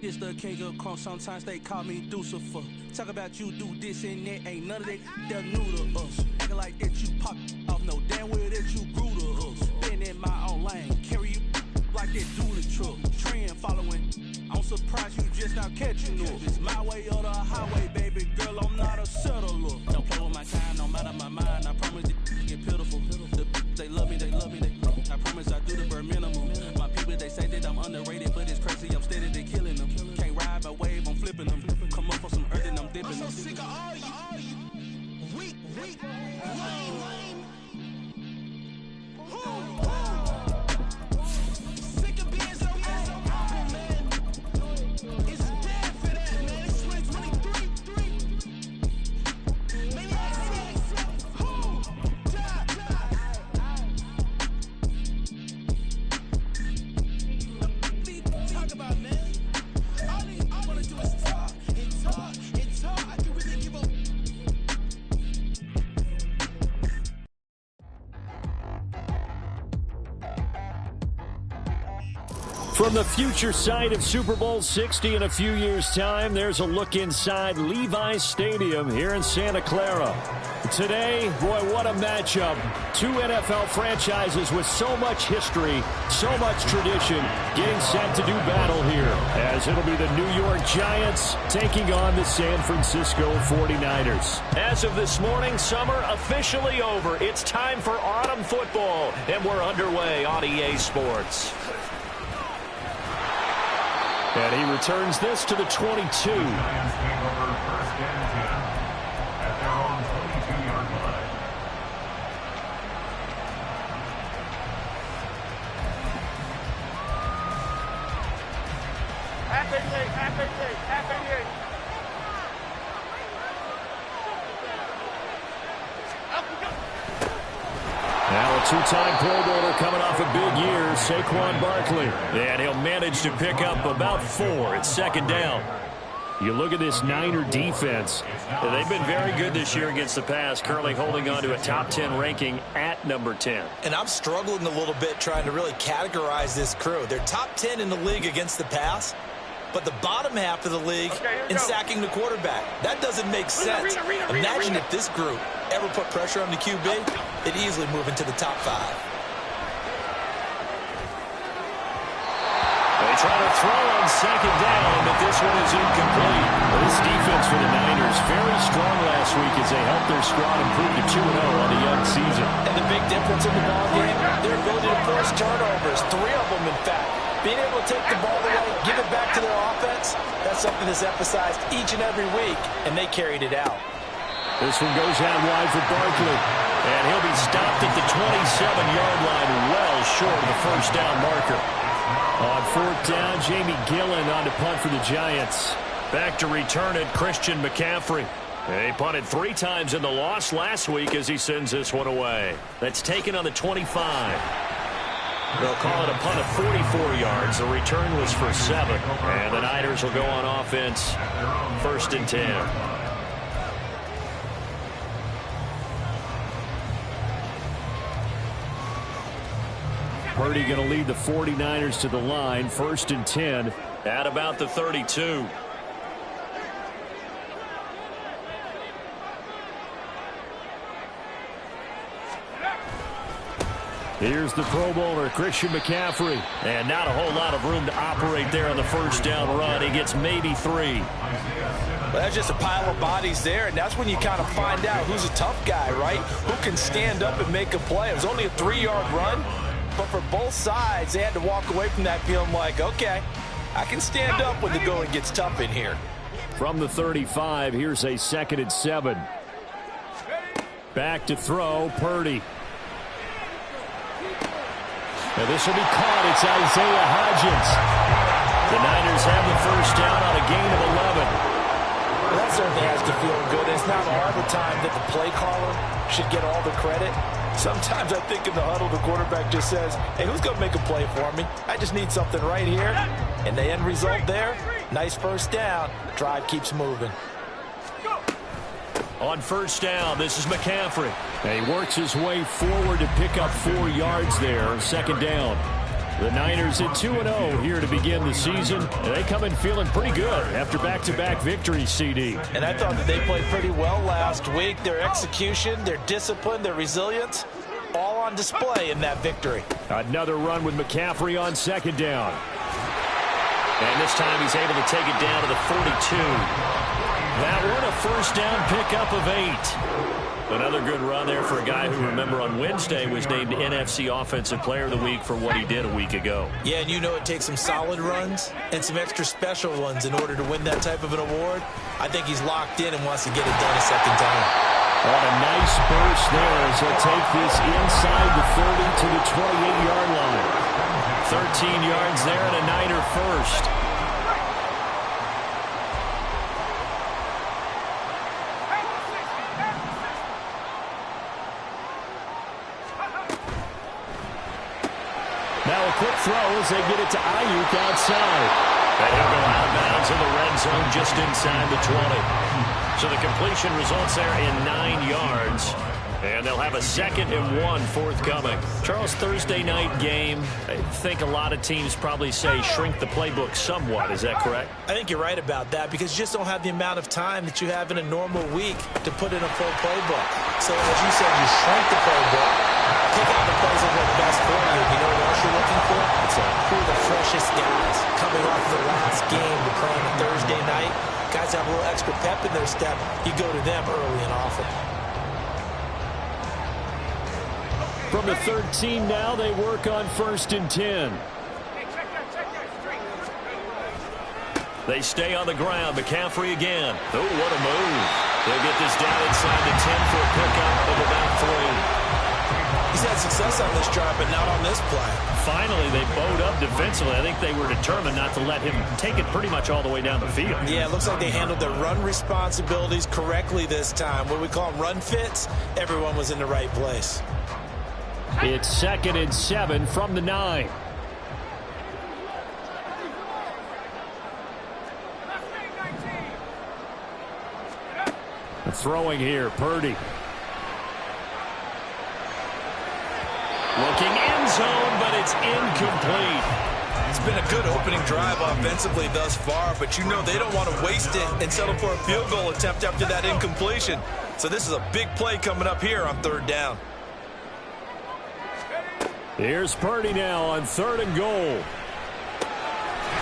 is the king of crunk. Sometimes they call me Lucifer. Talk about you do this and that. Ain't none of that. They're new to us. Acting like that you pop off. No damn well that you grew to us. Been in my own lane. Carry you like that do the truck. Trend following. I'm surprised you just not catching up. It's my way or the highway, baby girl. I'm not a settler. Don't play with my kind, no matter my mind. I promise it get pitiful. They love me, they love me. I promise I do the bare minimum. My people, they say that I'm underrated, but it's crazy. I'm steady, they killing them. Can't ride my wave, I'm flipping them. Come up for some earth and I'm dipping them. I'm so sick of all you. Weak, lame. Sick of being so humble, man. It's dead for that, man. It's 2023. Maybe talk about, man. All I want to do is talk and talk and talk. I can really give up. From the future site of Super Bowl 60 in a few years' time, there's a look inside Levi's Stadium here in Santa Clara. Today, boy, what a matchup. Two NFL franchises with so much history, so much tradition, getting set to do battle here, as it'll be the New York Giants taking on the San Francisco 49ers. As of this morning, summer officially over. It's time for autumn football, and we're underway on EA Sports. And he returns this to the 22. Now a two-time Pro Bowler coming off a big year, Saquon Barkley. And he'll manage to pick up about 4 at second down. You look at this Niner defense. They've been very good this year against the pass, currently holding on to a top 10 ranking at number 10. And I'm struggling a little bit trying to really categorize this crew. They're top 10 in the league against the pass, but the bottom half of the league in sacking the quarterback. That doesn't make sense. Imagine if this group ever put pressure on the QB, they'd easily move into the top 5. They try to throw on second down, but this one is incomplete. Well, this defense for the Niners very strong last week as they helped their squad improve to 2-0 on the young season. And the big difference in the ballgame, their ability to force turnovers, 3 of them in fact. Being able to take the ball away, give it back to their offense, that's something that's emphasized each and every week, and they carried it out. This one goes out wide for Barkley, and he'll be stopped at the 27-yard line, well short of the first down marker. On 4th down, Jamie Gillen on to punt for the Giants. Back to return it, Christian McCaffrey. He punted 3 times in the loss last week as he sends this one away. That's taken on the 25. They'll call it a punt of 44 yards. The return was for 7. And the Niners will go on offense, 1st and 10. Purdy going to lead the 49ers to the line, 1st and 10 at about the 32. Here's the Pro Bowler, Christian McCaffrey. And not a whole lot of room to operate there on the first down run. He gets maybe 3. Well, that's just a pile of bodies there, and that's when you kind of find out who's a tough guy, right? Who can stand up and make a play. It was only a 3-yard run, but for both sides, they had to walk away from that feeling like, okay, I can stand up when the going gets tough in here. From the 35, here's a 2nd and 7. Back to throw, Purdy. Now this will be caught. It's Isaiah Hodgins. The Niners have the first down on a gain of 11. Well, that certainly has to feel good. It's not all the time that the play caller should get all the credit. Sometimes I think in the huddle, the quarterback just says, hey, who's going to make a play for me? I just need something right here. And the end result there, nice first down. Drive keeps moving. On first down, this is McCaffrey. And he works his way forward to pick up 4 yards there, 2nd down. The Niners at 2-0 here to begin the season, and they come in feeling pretty good after back-to-back victories, CD. And I thought that they played pretty well last week. Their execution, their discipline, their resilience, all on display in that victory. Another run with McCaffrey on second down. And this time he's able to take it down to the 42. That one a first down pickup of 8. Another good run there for a guy who, remember, on Wednesday was named NFC Offensive Player of the Week for what he did a week ago. Yeah, and you know it takes some solid runs and some extra special ones in order to win that type of an award. I think he's locked in and wants to get it done a second time. What a nice burst there as he'll take this inside the 30 to the 28-yard line. 13 yards there and a Niner first. Now a quick throw as they get it to Ayuk outside. And he'll go out of bounds in the red zone just inside the 20. So the completion results there in 9 yards. And they'll have a 2nd and 1 forthcoming. Charles, Thursday night game, I think a lot of teams probably say shrink the playbook somewhat. Is that correct? I think you're right about that because you just don't have the amount of time that you have in a normal week to put in a full playbook. So as you said, you shrink the playbook, pick out the plays that work best for you. You know what else you're looking for? Who are the freshest guys coming off the last game to play on a Thursday night? Guys have a little extra pep in their step. You go to them early and often. From the 13 now, they work on 1st and 10. They stay on the ground. McCaffrey again. Oh, what a move. They'll get this down inside the 10 for a pickup of about 3. He's had success on this drive, but not on this play. Finally, they bowed up defensively. I think they were determined not to let him take it pretty much all the way down the field. Yeah, it looks like they handled their run responsibilities correctly this time. What we call them run fits, everyone was in the right place. It's 2nd and 7 from the 9. Throwing here, Purdy. Looking end zone, but it's incomplete. It's been a good opening drive offensively thus far, but you know they don't want to waste it and settle for a field goal attempt after that incompletion. So this is a big play coming up here on 3rd down. Here's Purdy now on 3rd and goal.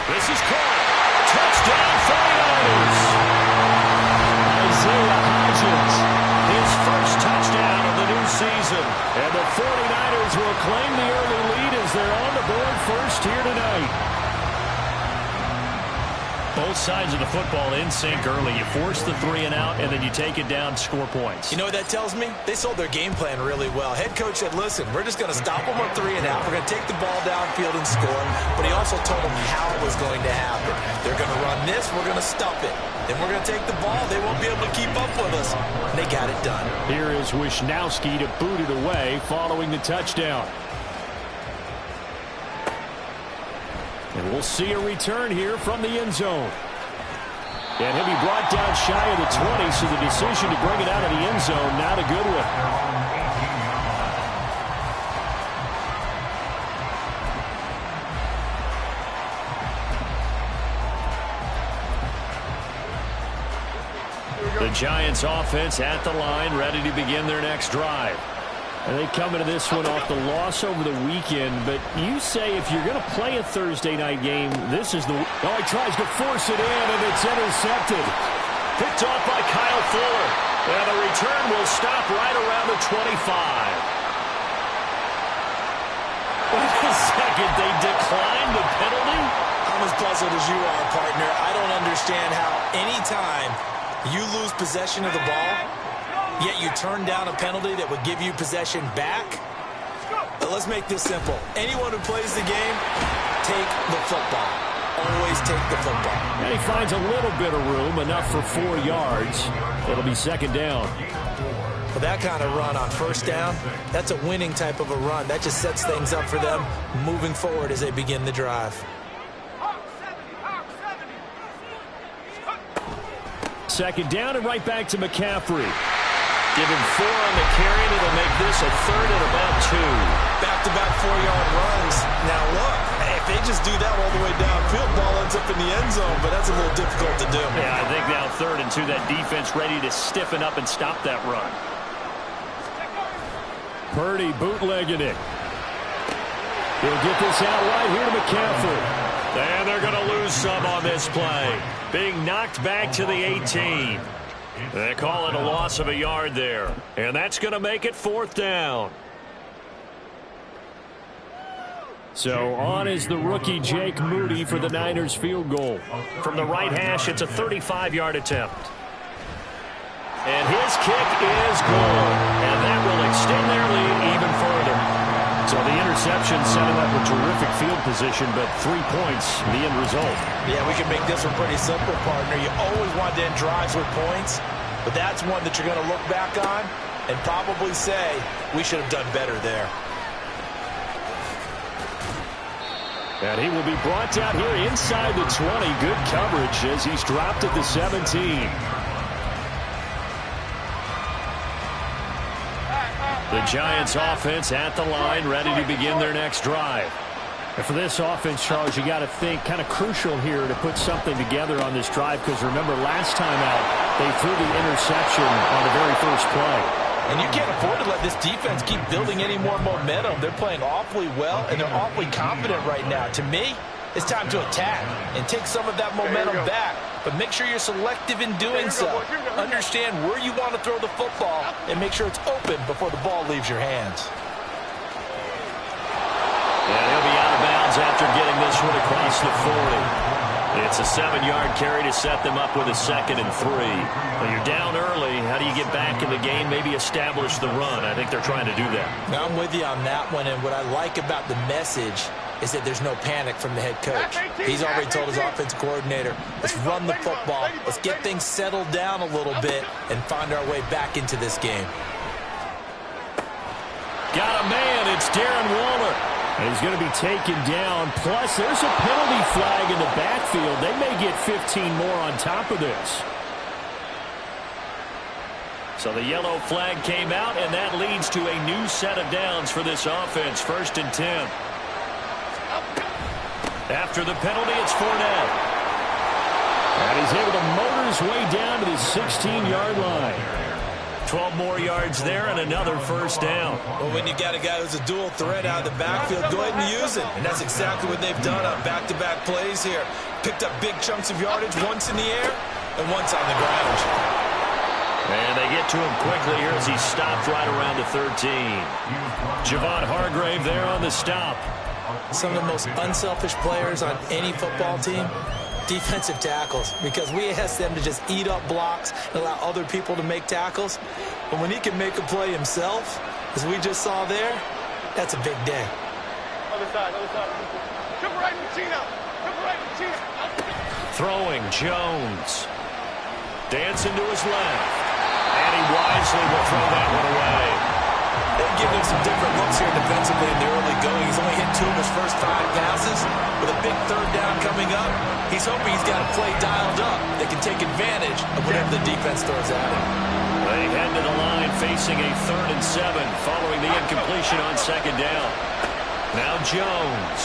This is caught. Touchdown 49ers. Isaiah Hodgins, his first touchdown of the new season. And the 49ers will claim the early lead as they're on the board first here tonight. Both sides of the football in sync early. You force the 3 and out, and then you take it down, score points. You know what that tells me? They sold their game plan really well. Head coach said, listen, we're just going to stop them on 3 and out. We're going to take the ball downfield and score. But he also told them how it was going to happen. They're going to run this. We're going to stop it. Then we're going to take the ball. They won't be able to keep up with us. And they got it done. Here is Wisnowski to boot it away following the touchdown. And we'll see a return here from the end zone. And he'll be brought down shy of the 20, so the decision to bring it out of the end zone, not a good one. The Giants offense at the line, ready to begin their next drive. And they come into this one off the loss over the weekend, but you say if you're going to play a Thursday night game, this is the... Oh, he tries to force it in, and it's intercepted. Picked off by Kyle Fuller. And the return will stop right around the 25. Wait a second, they declined the penalty? I'm as puzzled as you are, partner. I don't understand how any time you lose possession of the ball, yet you turn down a penalty that would give you possession back. But let's make this simple. Anyone who plays the game, take the football. Always take the football. And he finds a little bit of room, enough for 4 yards. It'll be 2nd down. Well, that kind of run on 1st down, that's a winning type of a run. That just sets things up for them moving forward as they begin the drive. 2nd down and right back to McCaffrey. Give him 4 on the carry, and it'll make this a 3rd and about 2. Back-to-back 4-yard runs. Now look, just do that all the way downfield. Ball ends up in the end zone, but that's a little difficult to do. Yeah, I think now 3rd and 2, that defense ready to stiffen up and stop that run. Purdy bootlegging it. He'll get this out right here to McCaffrey. And they're going to lose some on this play. Being knocked back to the 18. They call it a loss of a yard there. And that's going to make it 4th down. So on is the rookie Jake Moody for the Niners field goal. From the right hash, it's a 35-yard attempt. And his kick is good. And that will extend their lead even further. So the interception set him up with terrific field position, but 3 points, the end result. Yeah, we can make this one pretty simple, partner. You always want to end drives with points, but that's one that you're going to look back on and probably say, we should have done better there. And he will be brought down here inside the 20. Good coverage as he's dropped at the 17. The Giants offense at the line, ready to begin their next drive. And for this offense, Charles, you got to think kind of crucial here to put something together on this drive, because remember last time out they threw the interception on the very first play. And you can't afford to let this defense keep building any more momentum. They're playing awfully well, and they're awfully confident right now. To me, it's time to attack and take some of that momentum back. But make sure you're selective in doing so. Understand where you want to throw the football and make sure it's open before the ball leaves your hands. And he'll be out of bounds after getting this one across the 40. It's a 7-yard carry to set them up with a 2nd and 3. Well, you're down early. How do you get back in the game? Maybe establish the run. I think they're trying to do that. Now I'm with you on that one, and what I like about the message is that there's no panic from the head coach. He's already told his offensive coordinator, let's run the football, let's get things settled down a little bit and find our way back into this game. Got a man, it's Darren Waller. And he's going to be taken down. Plus, there's a penalty flag in the backfield. They may get 15 more on top of this. So the yellow flag came out, and that leads to a new set of downs for this offense. 1st and 10. After the penalty, it's Fournette. And he's able to motor his way down to the 16-yard line. 12 more yards there and another 1st down. Well, when you got a guy who's a dual threat out of the backfield, go ahead and use it. And that's exactly what they've done on back-to-back plays here. Picked up big chunks of yardage, once in the air and once on the ground. And they get to him quickly here as he stopped right around the 13. Javon Hargrave there on the stop. Some of the most unselfish players on any football team, defensive tackles, because we ask them to just eat up blocks and allow other people to make tackles. But when he can make a play himself, as we just saw there, that's a big day. Other side, other side. Triple right, Pacino. Triple right, Pacino. Throwing Jones. Dancing to his left. And he wisely will throw that one away. They've given him some different looks here defensively in the early going. He's only hit 2 of his first 5 passes. With a big 3rd down coming up, he's hoping he's got a play dialed up that can take advantage of whatever the defense throws at him. They head to the line facing a 3rd and 7 following the incompletion on 2nd down. Now Jones.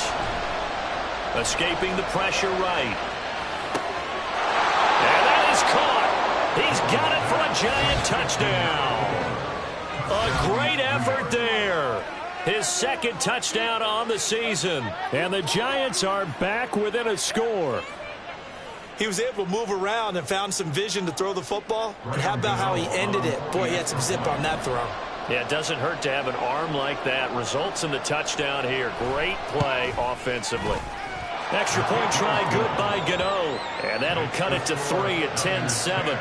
Escaping the pressure right. And that is caught. He's got it for a giant touchdown. A great effort there. His 2nd touchdown on the season. And the Giants are back within a score. He was able to move around and found some vision to throw the football. And how about how he ended it? Boy, he had some zip on that throw. Yeah, it doesn't hurt to have an arm like that. Results in the touchdown here. Great play offensively. Extra point try good by Gano. And that'll cut it to 3 at 10-7.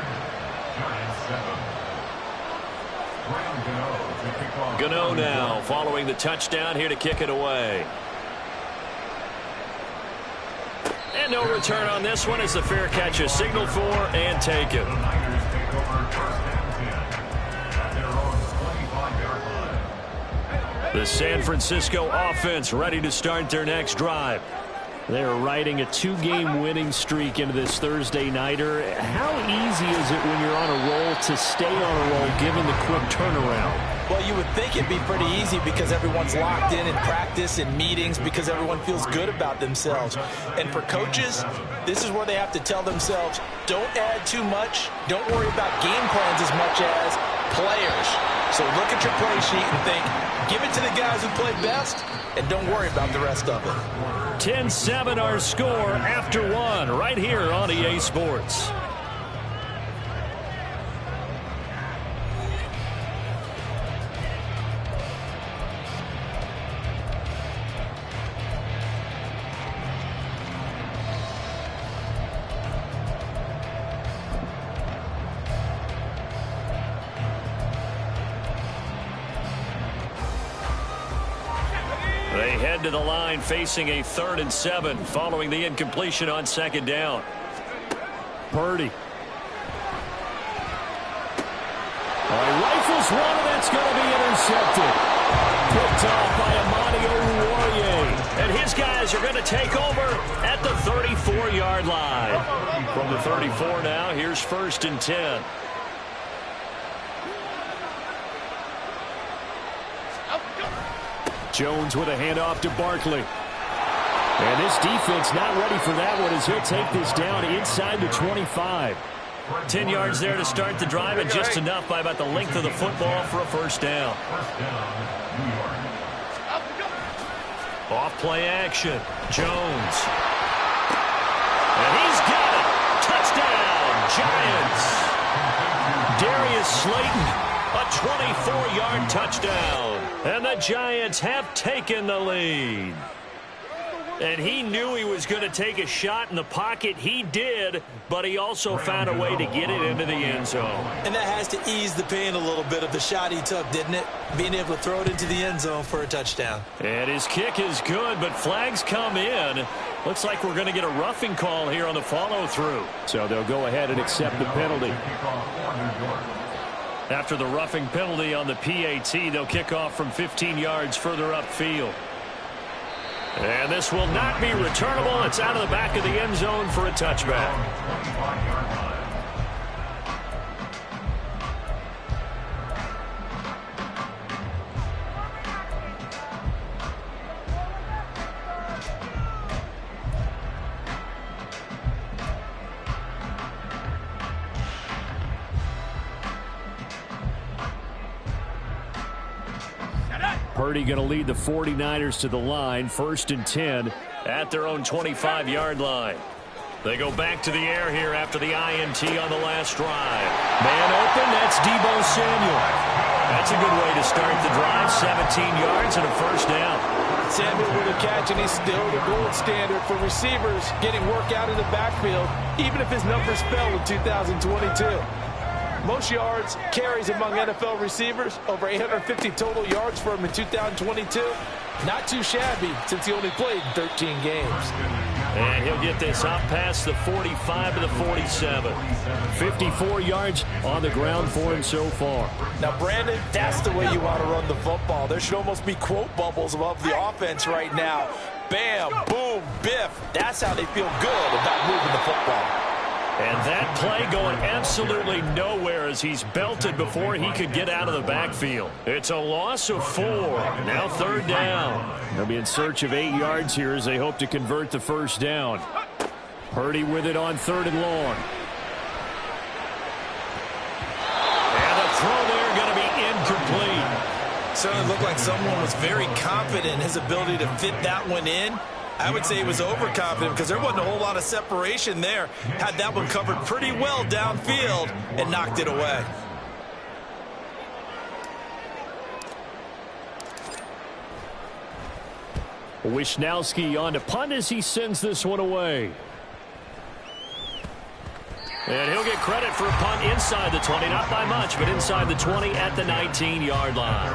Gano now following the touchdown here to kick it away. And no return on this one as the fair catch is signaled for and taken. The San Francisco offense ready to start their next drive. They're riding a 2-game winning streak into this Thursday nighter. How easy is it when you're on a roll to stay on a roll given the quick turnaround? Well, you would think it'd be pretty easy because everyone's locked in practice and meetings because everyone feels good about themselves. And for coaches, this is where they have to tell themselves, don't add too much. Don't worry about game plans as much as players. So look at your play sheet and think, give it to the guys who play best, and don't worry about the rest of it. 10-7 our score after one right here on EA Sports. They head to the line facing a 3rd and 7 following the incompletion on 2nd down. Purdy. Rifles one, and that's going to be intercepted. Picked off by Amani Oruwariye. And his guys are going to take over at the 34-yard line. From the 34 now, here's 1st and 10. Jones with a handoff to Barkley. And this defense not ready for that one as he'll take this down inside the 25. 10 yards there to start the drive, and just enough by about the length of the football for a 1st down. Off play action. Jones. And he's got it. Touchdown, Giants. Darius Slayton. A 24-yard touchdown. And the Giants have taken the lead. And he knew he was going to take a shot in the pocket. He did, but he also found a way to get it into the end zone. And that has to ease the pain a little bit of the shot he took, didn't it? Being able to throw it into the end zone for a touchdown. And his kick is good, but flags come in. Looks like we're going to get a roughing call here on the follow-through. So they'll go ahead and accept the penalty. After the roughing penalty on the PAT, they'll kick off from 15 yards further upfield. And this will not be returnable. It's out of the back of the end zone for a touchback. Purdy going to lead the 49ers to the line, 1st and 10 at their own 25-yard line. They go back to the air here after the INT on the last drive. Man open, that's Deebo Samuel. That's a good way to start the drive, 17 yards and a 1st down. Samuel with a catch, and he's still the gold standard for receivers getting work out in the backfield, even if his numbers fell in 2022. Most yards, carries among NFL receivers, over 850 total yards for him in 2022. Not too shabby since he only played 13 games. And he'll get this up past the 45 to the 47. 54 yards on the ground for him so far. Now, Brandon, that's the way you want to run the football. There should almost be quote bubbles above the offense right now. Bam, boom, biff. That's how they feel good about moving the football. And that play going absolutely nowhere as he's belted before he could get out of the backfield. It's a loss of 4. Now 3rd down. They'll be in search of 8 yards here as they hope to convert the 1st down. Purdy with it on 3rd and long. And the throw there going to be incomplete. Certainly looked like someone was very confident in his ability to fit that one in. I would say he was overconfident because there wasn't a whole lot of separation there. Had that one covered pretty well downfield and knocked it away. Wisnowski on to punt as he sends this one away. And he'll get credit for a punt inside the 20, not by much, but inside the 20 at the 19-yard line.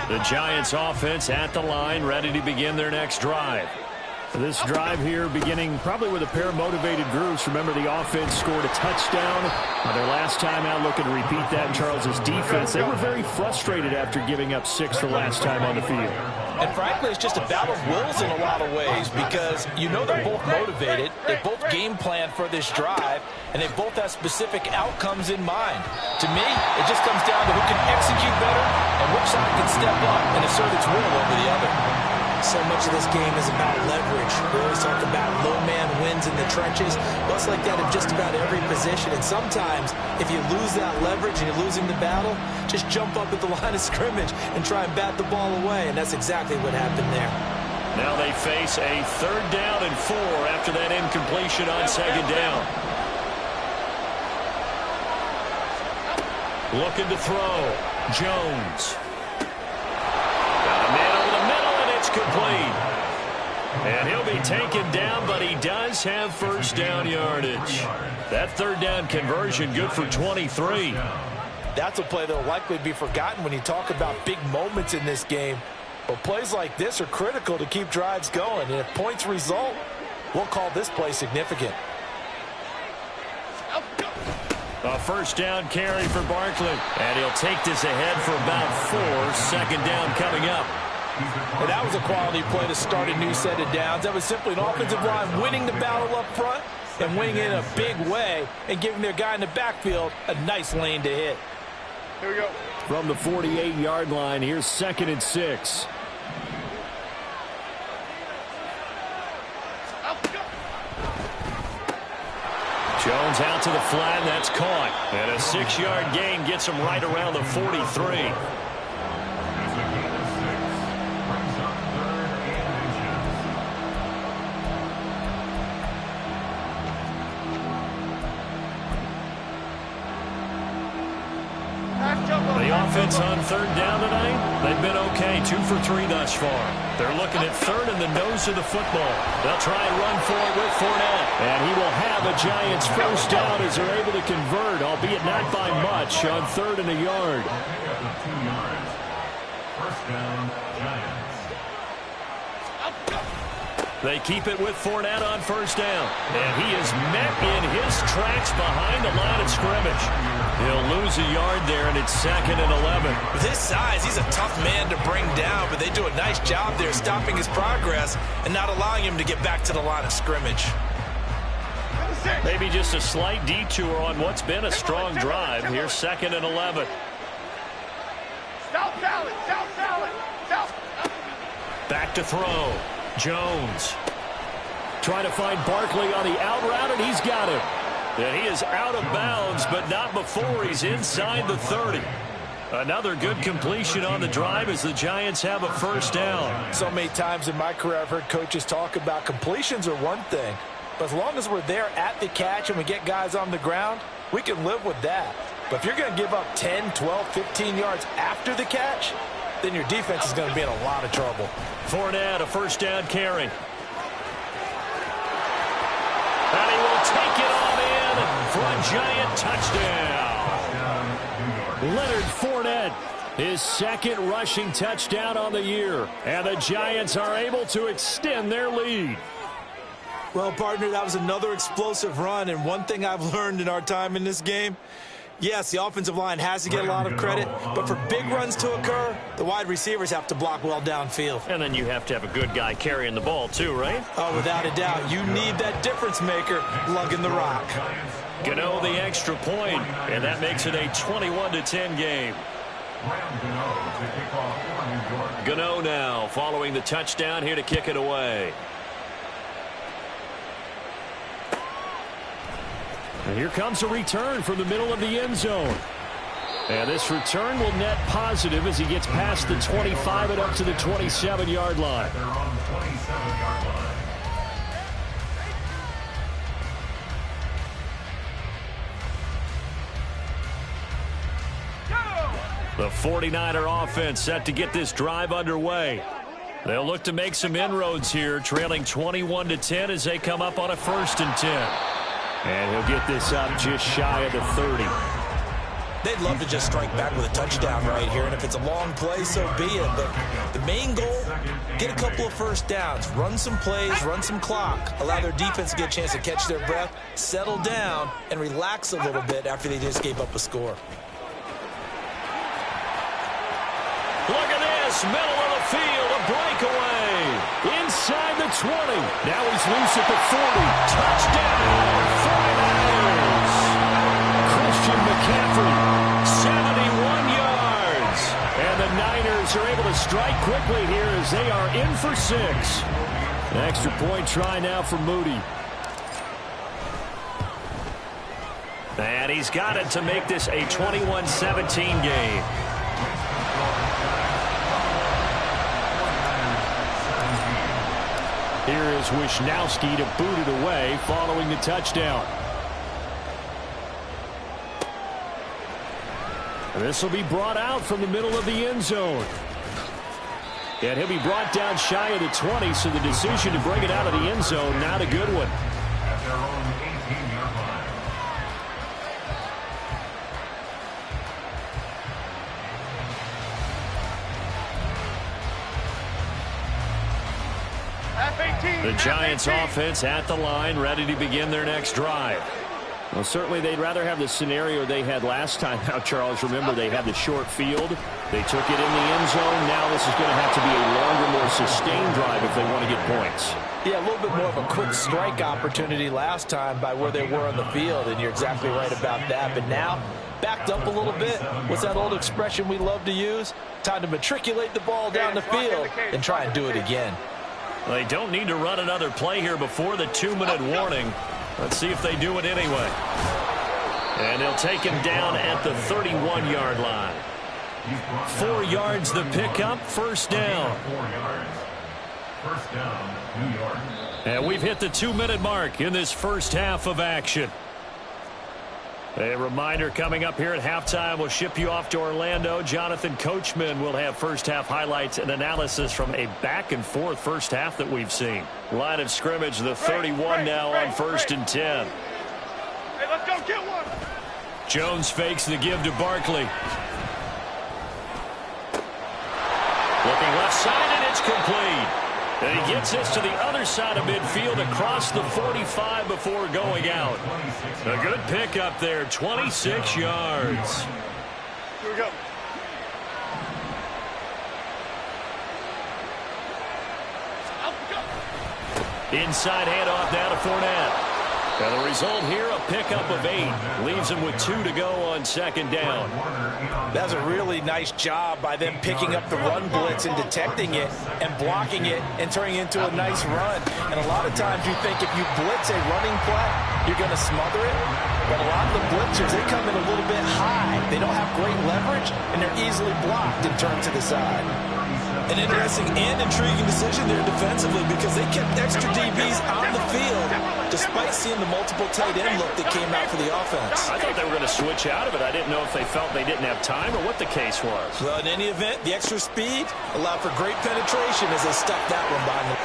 The Giants offense at the line, ready to begin their next drive. This drive here beginning probably with a pair of motivated groups. Remember, the offense scored a touchdown their last time out, looking to repeat that in Charles's defense. They were very frustrated after giving up 6 the last time on the field. And frankly, it's just a battle of wills in a lot of ways because you know they're both motivated. They both game plan for this drive, and they both have specific outcomes in mind. To me, it just comes down to who can execute better and which side can step up and assert its will over the other. So much of this game is about leverage. We always talk about low man wins in the trenches. Well, it's like that in just about every position. And sometimes, if you lose that leverage and you're losing the battle, just jump up at the line of scrimmage and try and bat the ball away. And that's exactly what happened there. Now they face a 3rd down and 4 after that incompletion on 2nd down. Looking to throw. Jones. Got a man over the middle, and it's complete. And he'll be taken down, but he does have first down yardage. That 3rd down conversion good for 23. That's a play that will likely be forgotten when you talk about big moments in this game. But plays like this are critical to keep drives going. And if points result, we'll call this play significant. A first down carry for Barkley. And he'll take this ahead for about 4. 2nd down coming up. And that was a quality play to start a new set of downs. That was simply an offensive line winning the battle up front and winning it in a big way and giving their guy in the backfield a nice lane to hit. Here we go. From the 48-yard line, here's 2nd and 6. Jones out to the flat, that's caught. And a 6-yard gain gets him right around the 43. The offense on 3rd down tonight, they've been okay. 2 for 3 thus far. They're looking at 3rd and the nose of the football. They'll try and run for it with Fournette. And he will have a Giants first down as they're able to convert, albeit not by much, on 3rd and a yard. First down, Giants. They keep it with Fournette on 1st down. And he is met in his tracks behind the line of scrimmage. He'll lose a yard there, and it's 2nd and 11. With his size, he's a tough man to bring down, but they do a nice job there stopping his progress and not allowing him to get back to the line of scrimmage. Maybe just a slight detour on what's been a strong drive. Here's 2nd and 11. South salad, south salad, south. Back to throw. Jones. Trying to find Barkley on the out route, and he's got him. And he is out of bounds, but not before he's inside the 30. Another good completion on the drive as the Giants have a first down. So many times in my career I've heard coaches talk about completions are one thing. But as long as we're there at the catch and we get guys on the ground, we can live with that. But if you're going to give up 10, 12, 15 yards after the catch, then your defense is going to be in a lot of trouble. Fournette, a first down carry. And he will take it on in for a Giant touchdown. Leonard Fournette, his 2nd rushing touchdown on the year. And the Giants are able to extend their lead. Well, partner, that was another explosive run, and one thing I've learned in our time in this game, yes, the offensive line has to get a lot of credit, but for big runs to occur, the wide receivers have to block well downfield. And then you have to have a good guy carrying the ball too, right? Oh, without a doubt. You need that difference maker lugging the rock. Gano the extra point, and that makes it a 21-10 game. Gano now following the touchdown here to kick it away. And here comes a return from the middle of the end zone. And this return will net positive as he gets past the 25 and up to the 27-yard line. They're on the 27-yard line. The 49er offense set to get this drive underway. They'll look to make some inroads here, trailing 21-10 as they come up on a 1st and 10. And he'll get this up just shy of the 30. They'd love to just strike back with a touchdown right here, and if it's a long play, so be it. But the main goal, get a couple of first downs, run some plays, run some clock, allow their defense to get a chance to catch their breath, settle down, and relax a little bit after they just gave up a score. Look at this, middle of the field, a breakaway. Inside the 20. Now he's loose at the 40. Touchdown, 49ers. Christian McCaffrey, 71 yards. And the Niners are able to strike quickly here as they are in for 6. An extra point try now for Moody. And he's got it to make this a 21-17 game. Here is Wisnowski to boot it away following the touchdown. This will be brought out from the middle of the end zone. And he'll be brought down shy of the 20, so the decision to bring it out of the end zone, not a good one. The Giants offense at the line, ready to begin their next drive. Well, certainly they'd rather have the scenario they had last time out, Charles. Remember, they had the short field. They took it in the end zone. Now this is going to have to be a longer, more sustained drive if they want to get points. Yeah, a little bit more of a quick strike opportunity last time by where they were on the field, and you're exactly right about that. But now, backed up a little bit. What's that old expression we love to use? Time to matriculate the ball down the field and try and do it again. Well, they don't need to run another play here before the 2-minute warning. Let's see if they do it anyway. And they'll take him down at the 31-yard line. 4 yards the pickup, first down. First down, New York. And we've hit the 2-minute mark in this first half of action. A reminder coming up here at halftime, we'll ship you off to Orlando. Jonathan Coachman will have first half highlights and analysis from a back-and-forth first half that we've seen. Line of scrimmage, the 31 now on 1st and 10. Hey, let's go get one. Jones fakes the give to Barkley. Looking left side, and it's complete. And he gets this to the other side of midfield across the 45 before going out. A good pickup there, 26 yards. Here we go. Inside handoff now to Fournette. And the result here, a pickup of 8. Leaves him with 2 to go on second down. That's a really nice job by them picking up the run blitz and detecting it and blocking it and turning it into a nice run. And a lot of times you think if you blitz a running play, you're going to smother it. But a lot of the blitzers, they come in a little bit high. They don't have great leverage, and they're easily blocked and turned to the side. An interesting and intriguing decision there defensively because they kept extra DBs on the field despite seeing the multiple tight end look that came out for the offense. I thought they were going to switch out of it. I didn't know if they felt they didn't have time or what the case was. Well, in any event, the extra speed allowed for great penetration as they stuffed that one by them.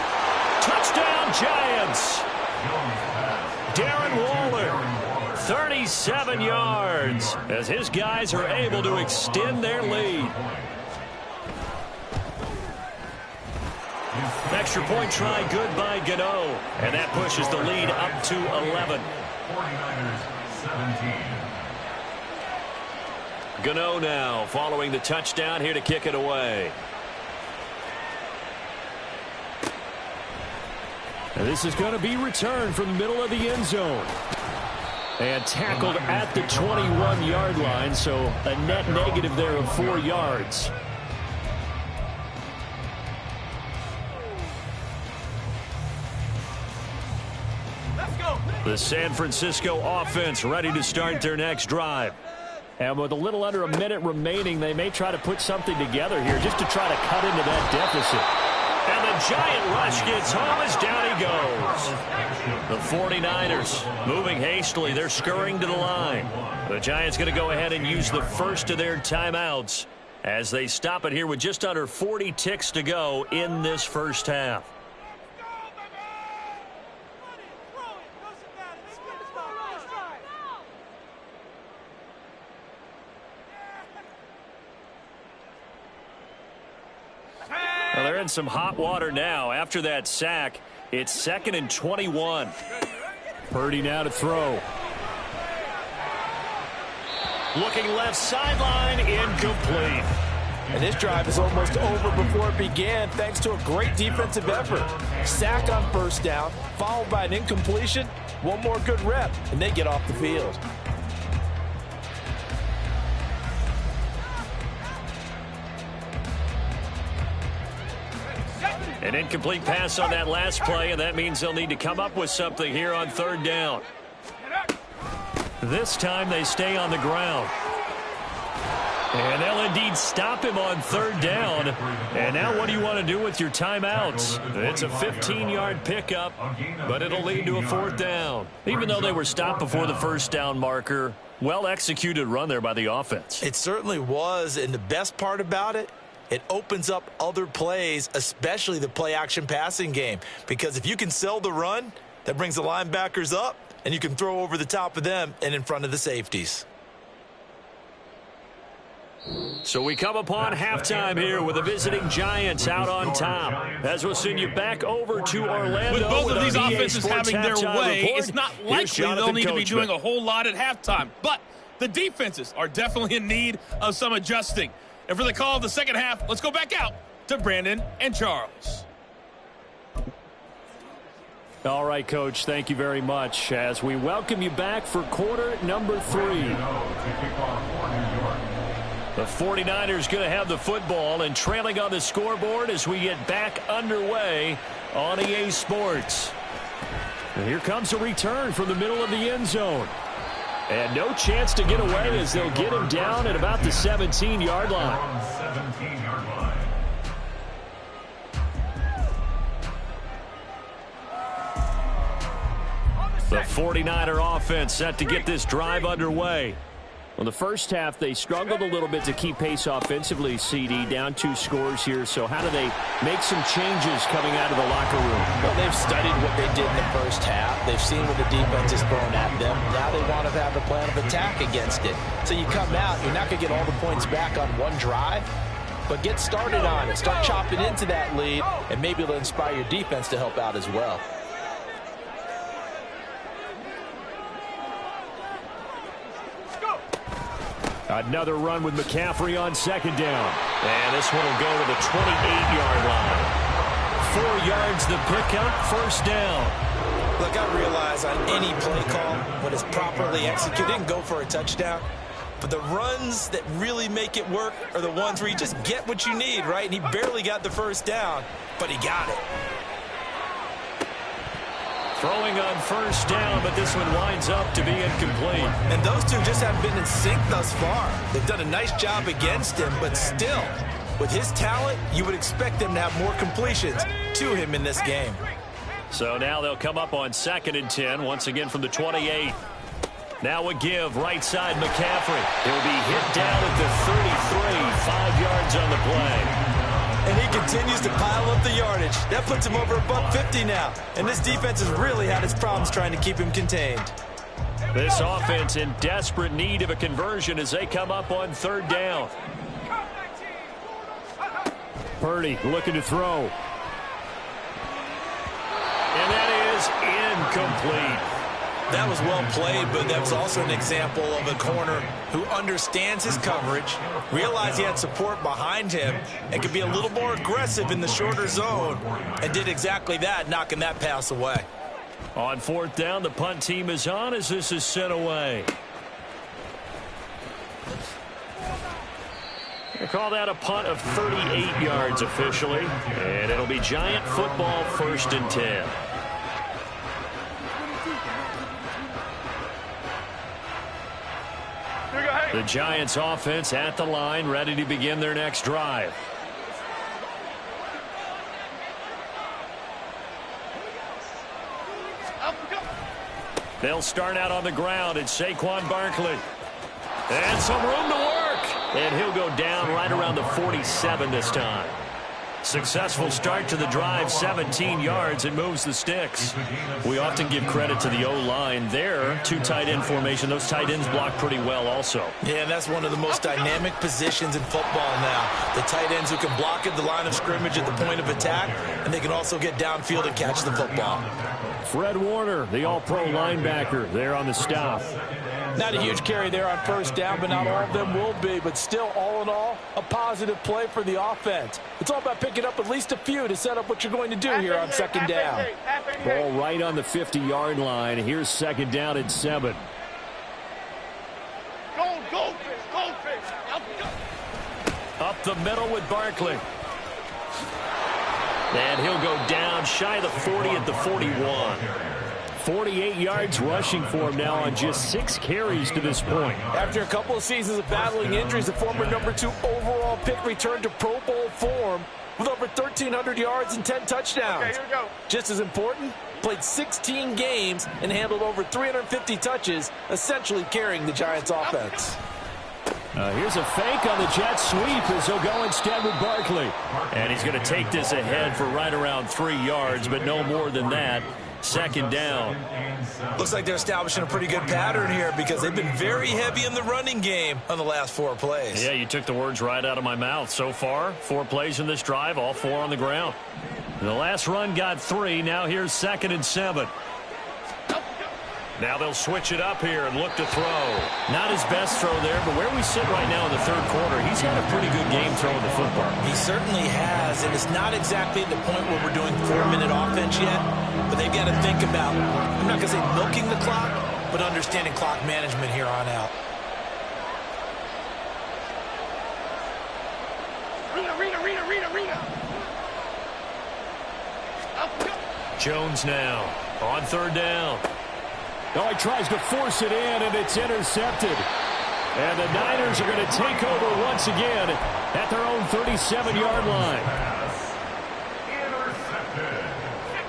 Touchdown, Giants! Darren Waller, 37 yards as his guys are able to extend their lead. Extra point try good by Gano. And that pushes the lead up to 11. 49ers 17. Gano now following the touchdown here to kick it away. And this is going to be returned from the middle of the end zone. And tackled at the 21-yard line, so a net negative there of 4 yards. The San Francisco offense ready to start their next drive. And with a little under a minute remaining, they may try to put something together here just to try to cut into that deficit. And the giant rush gets home as down he goes. The 49ers moving hastily. They're scurrying to the line. The Giants going to go ahead and use the first of their timeouts as they stop it here with just under 40 ticks to go in this first half. they're in some hot water now. After that sack, it's 2nd and 21. Purdy now to throw. Looking left sideline, incomplete. And this drive is almost over before it began thanks to a great defensive effort. Sack on first down, followed by an incompletion. One more good rep, and they get off the field. An incomplete pass on that last play, and that means they'll need to come up with something here on 3rd down. This time they stay on the ground. And they'll indeed stop him on 3rd down. And now what do you want to do with your timeouts? It's a 15-yard pickup, but it'll lead to a 4th down. Even though they were stopped before the 1st down marker, well-executed run there by the offense. It certainly was, and the best part about it, it opens up other plays, especially the play-action passing game. Because if you can sell the run, that brings the linebackers up, and you can throw over the top of them and in front of the safeties. So we come upon halftime here with the visiting Giants out on top. As we'll send you back over to Orlando. With both of these EA offenses Sports having their way, report. it's not likely they'll need to be doing a whole lot at halftime. But the defenses are definitely in need of some adjusting. And for the call of the second half, let's go back out to Brandon and Charles. All right, Coach, thank you very much as we welcome you back for quarter number 3. The 49ers going to have the football and trailing on the scoreboard as we get back underway on EA Sports. And here comes a return from the middle of the end zone. And no chance to get away as they'll get him down at about the 17-yard line. 17-yard line. The 49er offense set to get this drive underway. Well, the first half, they struggled a little bit to keep pace offensively, CD, down 2 scores here. So how do they make some changes coming out of the locker room? Well, they've studied what they did in the first half. They've seen what the defense has thrown at them. Now they want to have a plan of attack against it. So you come out, you're not going to get all the points back on one drive, but get started on it. Start chopping into that lead, and maybe it'll inspire your defense to help out as well. Another run with McCaffrey on 2nd down. And this one will go to the 28-yard line. 4 yards the pickup, 1st down. Look, I realize on any play call, when it's properly executed, it can go for a touchdown. But the runs that really make it work are the ones where you just get what you need, right? And he barely got the 1st down, but he got it. Throwing on 1st down, but this one winds up to be incomplete. And those two just haven't been in sync thus far. They've done a nice job against him, but still, with his talent, you would expect them to have more completions to him in this game. So now they'll come up on 2nd and 10, once again from the 28. Now a give, right side McCaffrey. He'll be hit down at the 33, 5 yards on the play. And he continues to pile up the yardage. That puts him over $150 now. And this defense has really had its problems trying to keep him contained. This offense in desperate need of a conversion as they come up on 3rd down. Purdy looking to throw. And that is incomplete. That was well played, but that was also an example of a corner who understands his coverage, realized he had support behind him, and could be a little more aggressive in the shorter zone, and did exactly that, knocking that pass away. On 4th down, the punt team is on as this is sent away. They call that a punt of 38 yards officially, and it'll be Giant football 1st and 10. The Giants offense at the line, ready to begin their next drive. They'll start out on the ground. It's Saquon Barkley. And some room to work. And he'll go down right around the 47 this time. Successful start to the drive, 17 yards, and moves the sticks. We often give credit to the O-line there. Two tight end formation. Those tight ends block pretty well also. Yeah, and that's one of the most dynamic positions in football now. The tight ends who can block at the line of scrimmage at the point of attack, and they can also get downfield and catch the football. Fred Warner, the all-pro linebacker, there on the stop. Not a huge carry there on first down, but not all of them will be. But still, all in all, a positive play for the offense. It's all about picking up at least a few to set up what you're going to do here on second down. Ball right on the 50-yard line. Here's second down and 7. Goldfish. Up the middle with Barkley. And he'll go down shy of the 40 at the 41. 48 yards rushing for him now on just 6 carries to this point. After a couple of seasons of battling injuries, the former number 2 overall pick returned to Pro Bowl form with over 1,300 yards and 10 touchdowns. Okay, here we go. Just as important, played 16 games and handled over 350 touches, essentially carrying the Giants' offense. Here's a fake on the jet sweep as he'll go instead with Barkley. And he's going to take this ahead for right around 3 yards, but no more than that. Second down. Looks like they're establishing a pretty good pattern here because they've been very heavy in the running game on the last 4 plays. Yeah, you took the words right out of my mouth. So far, 4 plays in this drive, all 4 on the ground. The last run got 3. Now here's second and 7. Now they'll switch it up here and look to throw. Not his best throw there, but where we sit right now in the third quarter, he's had a pretty good game throwing the football. He certainly has, and it's not exactly at the point where we're doing 4-minute offense yet, but they've got to think about, I'm not going to say milking the clock, but understanding clock management here on out. Rita. Jones now on third down. Oh, he tries to force it in, and it's intercepted. And the Niners are going to take over once again at their own 37-yard line.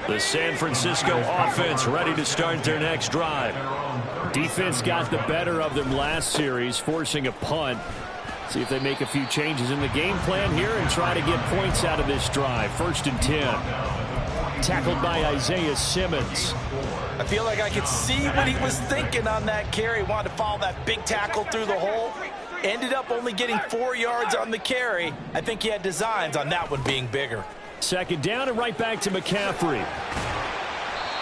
The San Francisco offense ready to start their next drive. Defense got the better of them last series, forcing a punt. See if they make a few changes in the game plan here and try to get points out of this drive. 1st and 10. Tackled by Isaiah Simmons. I feel like I could see what he was thinking on that carry. Wanted to follow that big tackle through the hole. Ended up only getting 4 yards on the carry. I think he had designs on that one being bigger. Second down and right back to McCaffrey.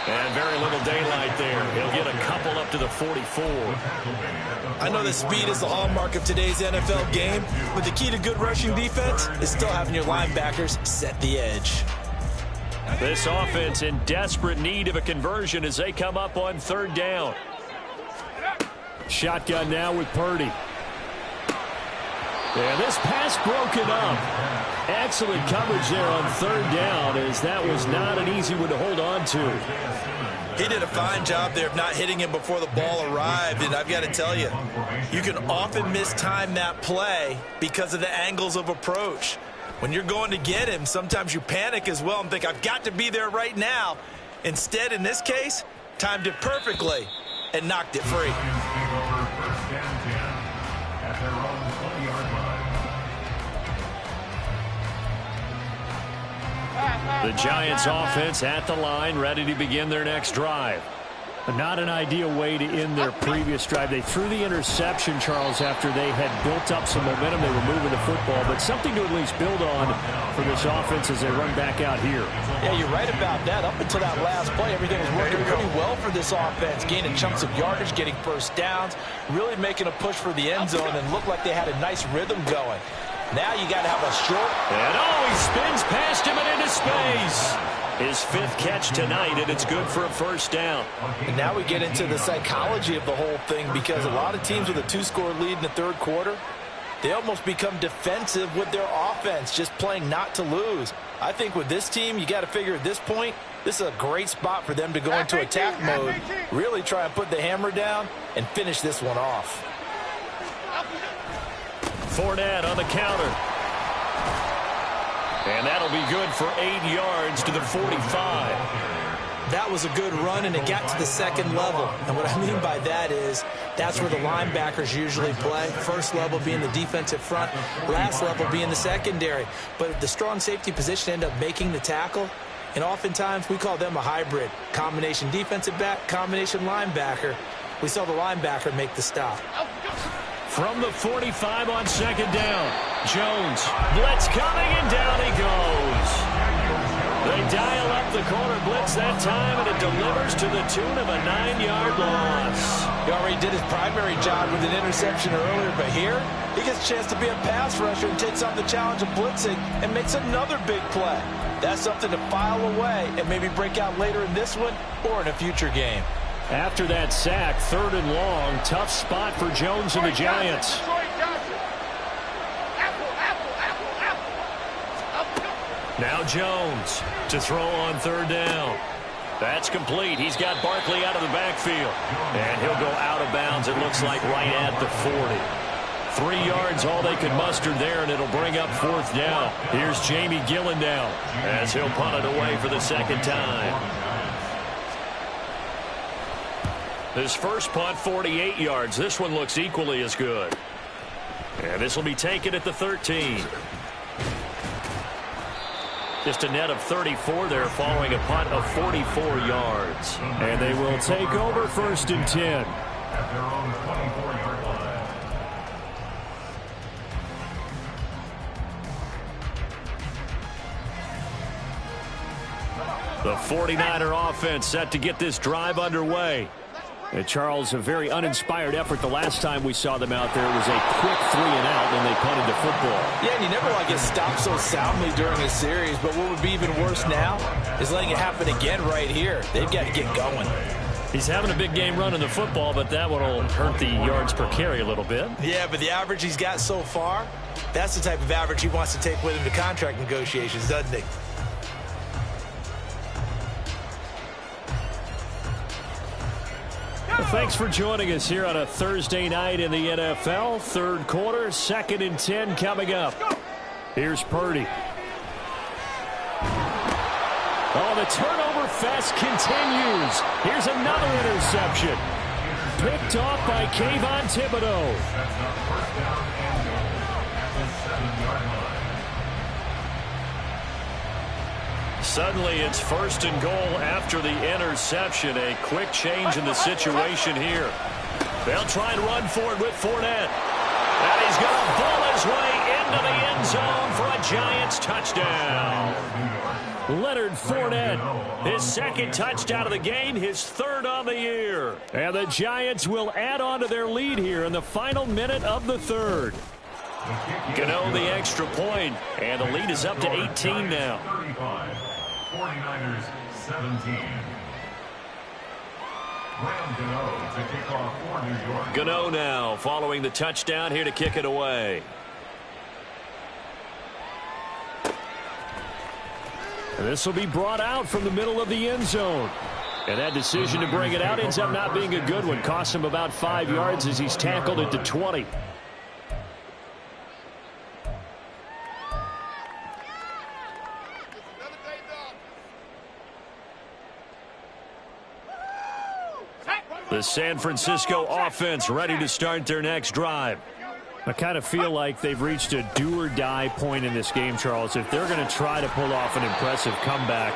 And very little daylight there. He'll get a couple up to the 44. I know that speed is the hallmark of today's NFL game, but the key to good rushing defense is still having your linebackers set the edge. This offense in desperate need of a conversion as they come up on third down. Shotgun now with Purdy. And this pass broken up. Excellent coverage there on third down, as that was not an easy one to hold on to. He did a fine job there of not hitting him before the ball arrived, and I've got to tell you, you can often mistime that play because of the angles of approach. When you're going to get him, sometimes you panic as well and think, I've got to be there right now. Instead, in this case, timed it perfectly and knocked it free. The Giants offense at the line, ready to begin their next drive. Not an ideal way to end their previous drive. They threw the interception, Charles, after they had built up some momentum. They were moving the football, but something to at least build on for this offense as they run back out here. Yeah, you're right about that. Up until that last play, everything was working pretty well for this offense, gaining chunks of yardage, getting first downs, really making a push for the end zone, and looked like they had a nice rhythm going. Now you got to have a short. And he spins past him and into space. His 5th catch tonight, and it's good for a first down. And now we get into the psychology of the whole thing, because a lot of teams with a 2-score lead in the third quarter, they almost become defensive with their offense, just playing not to lose. I think with this team, you got to figure at this point, this is a great spot for them to go into attack mode, really try and put the hammer down and finish this one off. Fournette on the counter. And that'll be good for 8 yards to the 45. That was a good run, and it got to the second level. And what I mean by that is that's where the linebackers usually play. First level being the defensive front, last level being the secondary. But the strong safety position ended up making the tackle, and oftentimes we call them a hybrid. Combination defensive back, combination linebacker. We saw the linebacker make the stop. From the 45 on second down, Jones. Blitz coming, and down he goes. They dial up the corner blitz that time, and it delivers to the tune of a 9-yard loss. He already did his primary job with an interception earlier, but here he gets a chance to be a pass rusher and takes on the challenge of blitzing and makes another big play. That's something to file away and maybe break out later in this one or in a future game. After that sack, 3rd and long, tough spot for Jones and the Giants. Now Jones to throw on 3rd down. That's complete. He's got Barkley out of the backfield. And he'll go out of bounds, it looks like, right at the 40. 3 yards, all they could muster there, and it'll bring up 4th down. Here's Jamie Gillen down as he'll punt it away for the second time. His first punt, 48 yards. This one looks equally as good. And this will be taken at the 13. Just a net of 34 there following a punt of 44 yards. And they will take over 1st and 10. At their own 24-yard line. The 49er offense set to get this drive underway. And Charles, a very uninspired effort. The last time we saw them out there was a quick 3 and out, and they punted the football. Yeah, and you never want to get stopped so soundly during a series, but what would be even worse now is letting it happen again right here. They've got to get going. He's having a big game running the football, but that one will hurt the yards per carry a little bit. Yeah, but the average he's got so far, that's the type of average he wants to take with him to contract negotiations, doesn't he? Well, thanks for joining us here on a Thursday night in the NFL. 3rd quarter, 2nd and 10 coming up. Here's Purdy. Oh, the turnover fest continues. Here's another interception. Picked off by Kayvon Thibodeau. That's the 1st down and goal at the 7-yard line. Suddenly it's 1st and goal after the interception. A quick change in the situation here. They'll try and run for it with Fournette. And he's going to bull his way into the end zone for a Giants touchdown. Leonard Fournette, his 2nd touchdown of the game, his 3rd on the year. And the Giants will add on to their lead here in the final minute of the 3rd. Gano the extra point, and the lead is up to 18 now. 35, 49ers 17. Graham Gano to kick off for New York. Gano now following the touchdown here to kick it away. This will be brought out from the middle of the end zone. And that decision to bring it out ends up not being a good one. Costs him about 5 yards as he's tackled at the 20. The San Francisco offense ready to start their next drive. I kind of feel like they've reached a do-or-die point in this game, Charles. If they're going to try to pull off an impressive comeback,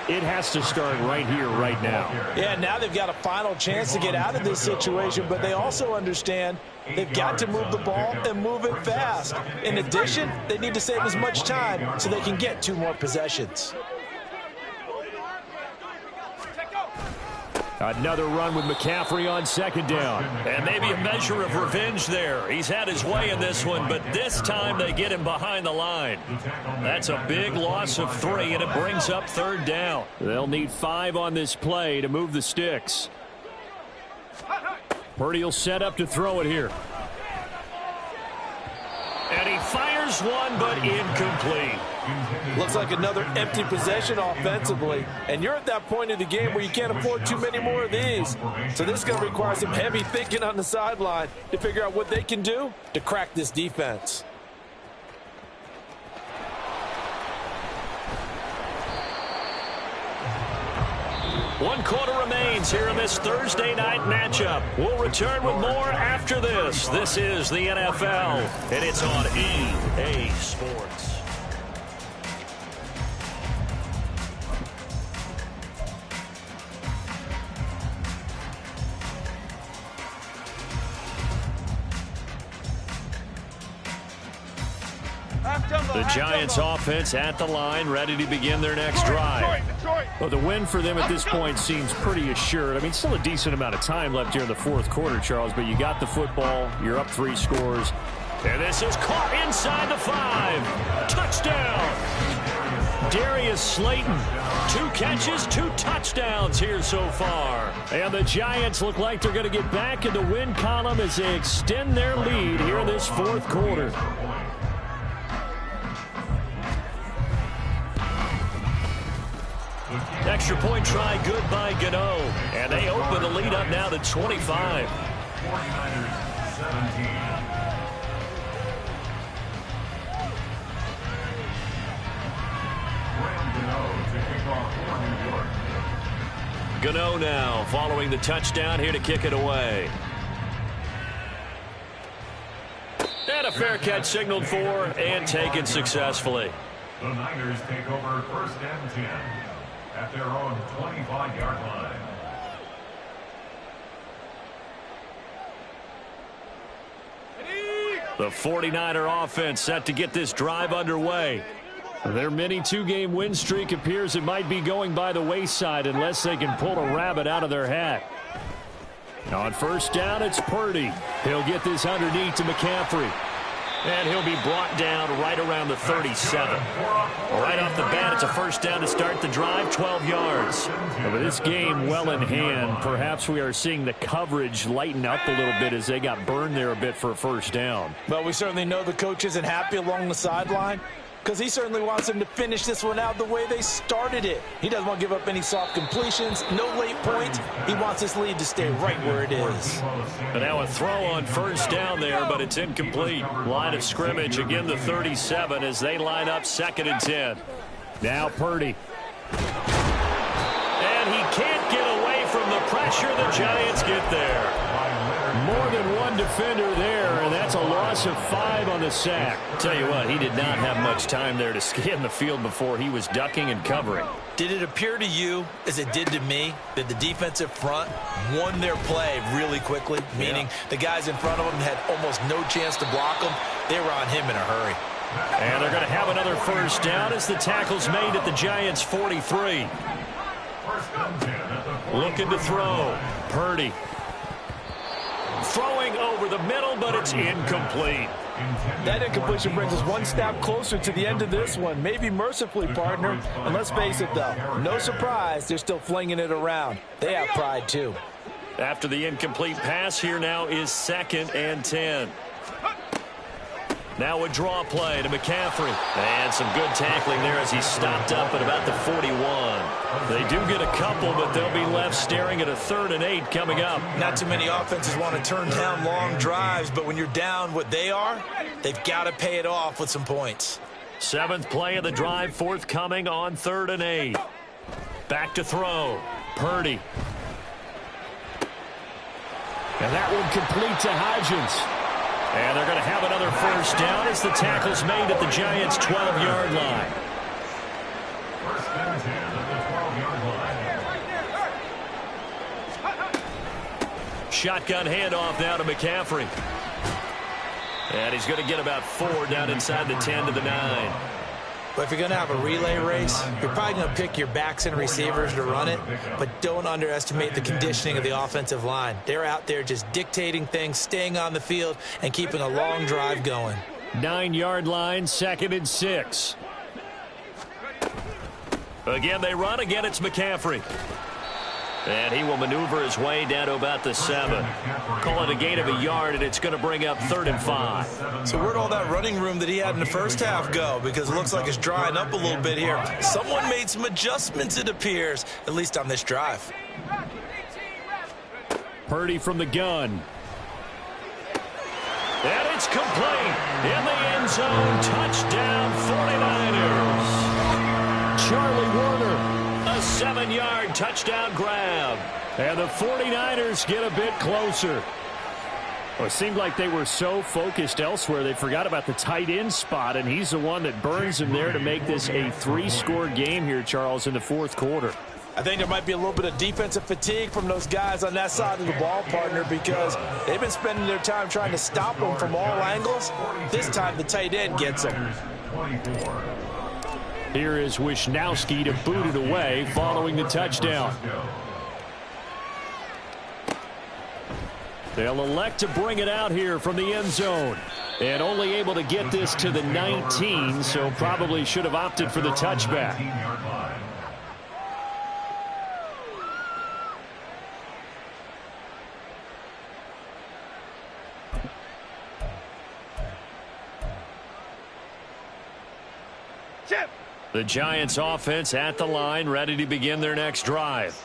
it has to start right here, right now. Yeah, now they've got a final chance to get out of this situation, but they also understand they've got to move the ball and move it fast. In addition, they need to save as much time so they can get 2 more possessions. Another run with McCaffrey on 2nd down. And maybe a measure of revenge there. He's had his way in this one, but this time they get him behind the line. That's a big loss of 3, and it brings up 3rd down. They'll need 5 on this play to move the sticks. Purdy will set up to throw it here. And he fires one, but incomplete. Looks like another empty possession offensively. And you're at that point in the game where you can't afford too many more of these. So this is going to require some heavy thinking on the sideline to figure out what they can do to crack this defense. 1 quarter remains here in this Thursday night matchup. We'll return with more after this. This is the NFL, and it's on EA Sports. The Giants offense at the line, ready to begin their next drive. Detroit. Well, the win for them at this point seems pretty assured. I mean, still a decent amount of time left here in the fourth quarter, Charles, but you got the football, you're up 3 scores. And this is caught inside the 5. Touchdown! Darius Slayton, 2 catches, 2 touchdowns here so far. And the Giants look like they're going to get back in the win column as they extend their lead here in this fourth quarter. Extra point try good by Gano. And they open the lead up now to 25. 49ers 17. Gano now following the touchdown here to kick it away. And a fair catch signaled for and taken successfully. The Niners take over 1st and 10 at their own 25-yard line. The 49er offense set to get this drive underway. Their mini 2-game win streak appears it might be going by the wayside unless they can pull a rabbit out of their hat. On 1st down, it's Purdy. He'll get this underneath to McCaffrey. And he'll be brought down right around the 37. Right off the bat, it's a 1st down to start the drive, 12 yards. With this game well in hand, perhaps we are seeing the coverage lighten up a little bit as they got burned there a bit for a 1st down. Well, we certainly know the coach isn't happy along the sideline, because he certainly wants them to finish this one out the way they started it. He doesn't want to give up any soft completions, no late points. He wants this lead to stay right where it is. And now a throw on 1st down there, but it's incomplete. Line of scrimmage, again the 37 as they line up 2nd and 10. Now Purdy. And he can't get away from the pressure. The Giants get there. More than one defender there, and that's a loss of 5 on the sack. Tell you what, he did not have much time there to scan the field before he was ducking and covering. Did it appear to you, as it did to me, that the defensive front won their play really quickly? Meaning the guys in front of them had almost no chance to block them. They were on him in a hurry. And they're going to have another 1st down as the tackle's made at the Giants' 43. Looking to throw. Purdy. Throwing over the middle, but it's incomplete. That incompletion brings us one step closer to the end of this one. Maybe mercifully, partner. And let's face it, though, no surprise, they're still flinging it around. They have pride, too. After the incomplete pass, here now is 2nd and 10. Now a draw play to McCaffrey. And some good tackling there as he stopped up at about the 41. They do get a couple, but they'll be left staring at a 3rd and 8 coming up. Not too many offenses want to turn down long drives, but when you're down what they are, they've got to pay it off with some points. 7th play of the drive, forthcoming on 3rd and 8. Back to throw. Purdy. And that one complete to Hodgins. And they're going to have another 1st down as the tackle's made at the Giants' 12-yard line. 1st and 10 at the 12-yard line. Shotgun handoff now to McCaffrey. And he's going to get about 4 down inside the 10 to the 9. But if you're going to have a relay race, you're probably going to pick your backs and receivers to run it, but don't underestimate the conditioning of the offensive line. They're out there just dictating things, staying on the field, and keeping a long drive going. 9-yard line, 2nd and 6. Again, they run. Again, it's McCaffrey. And he will maneuver his way down to about the 7. Call it a gain of a yard, and it's going to bring up 3rd and 5. So where'd all that running room that he had in the first half go? Because it looks like it's drying up a little bit here. Someone made some adjustments, it appears, at least on this drive. Purdy from the gun. And it's complete. In the end zone, touchdown 49ers. Charlie Warner. A 7-yard Pollard touchdown grab. And the 49ers get a bit closer. Well, it seemed like they were so focused elsewhere they forgot about the tight end spot, and he's the one that burns him there to make this a 3-score game here, Charles, in the fourth quarter. I think there might be a little bit of defensive fatigue from those guys on that side of the ball, partner, because they've been spending their time trying to stop them from all angles. This time the tight end gets them. Here is Wisnowski to boot it away following the touchdown. They'll elect to bring it out here from the end zone. And only able to get this to the 19, so probably should have opted for the touchback. The Giants offense at the line, ready to begin their next drive.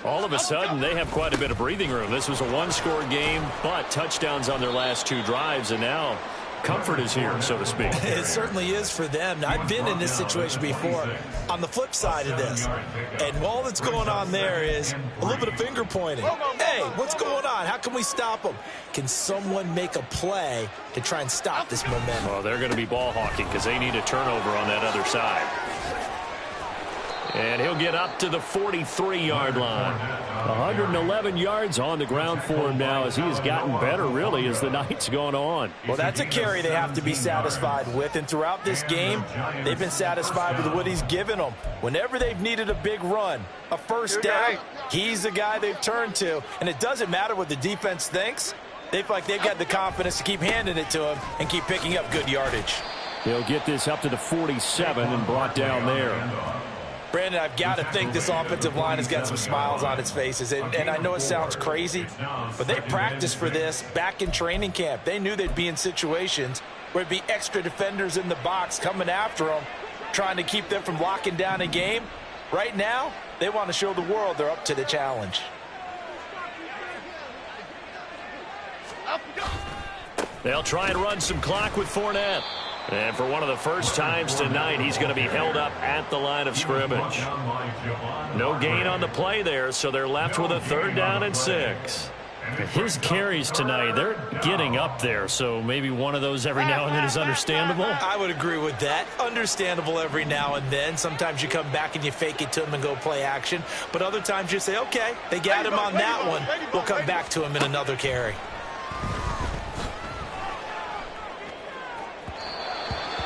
All of a sudden, they have quite a bit of breathing room. This was a one-score game, but touchdowns on their last 2 drives, and now comfort is here, so to speak. It certainly is for them. Now, I've been in this situation before on the flip side of this, and all that's going on there is a little bit of finger pointing. Hey, what's going on? How can we stop them? Can someone make a play to try and stop this momentum? Well, they're going to be ball hawking because they need a turnover on that other side. And he'll get up to the 43-yard line. 111 yards on the ground for him now as he has gotten better, really, as the night's gone on. Well, that's a carry they have to be satisfied with. And throughout this game, they've been satisfied with what he's given them. Whenever they've needed a big run, a first down, he's the guy they've turned to. And it doesn't matter what the defense thinks. They feel like they've got the confidence to keep handing it to him and keep picking up good yardage. They'll get this up to the 47 and brought down there. Brandon, I've got to think this offensive line has got some smiles on its faces. And I know it sounds crazy, but they practiced for this back in training camp. They knew they'd be in situations where there'd be extra defenders in the box coming after them, trying to keep them from locking down a game. Right now, they want to show the world they're up to the challenge. They'll try and run some clock with Fournette. And for one of the first times tonight, he's going to be held up at the line of scrimmage. No gain on the play there, so they're left with a 3rd down and 6. His carries tonight, they're getting up there, so maybe one of those every now and then is understandable. I would agree with that. Understandable every now and then. Sometimes you come back and you fake it to him and go play action. But other times you say, okay, they got him on that one. We'll come back to him in another carry.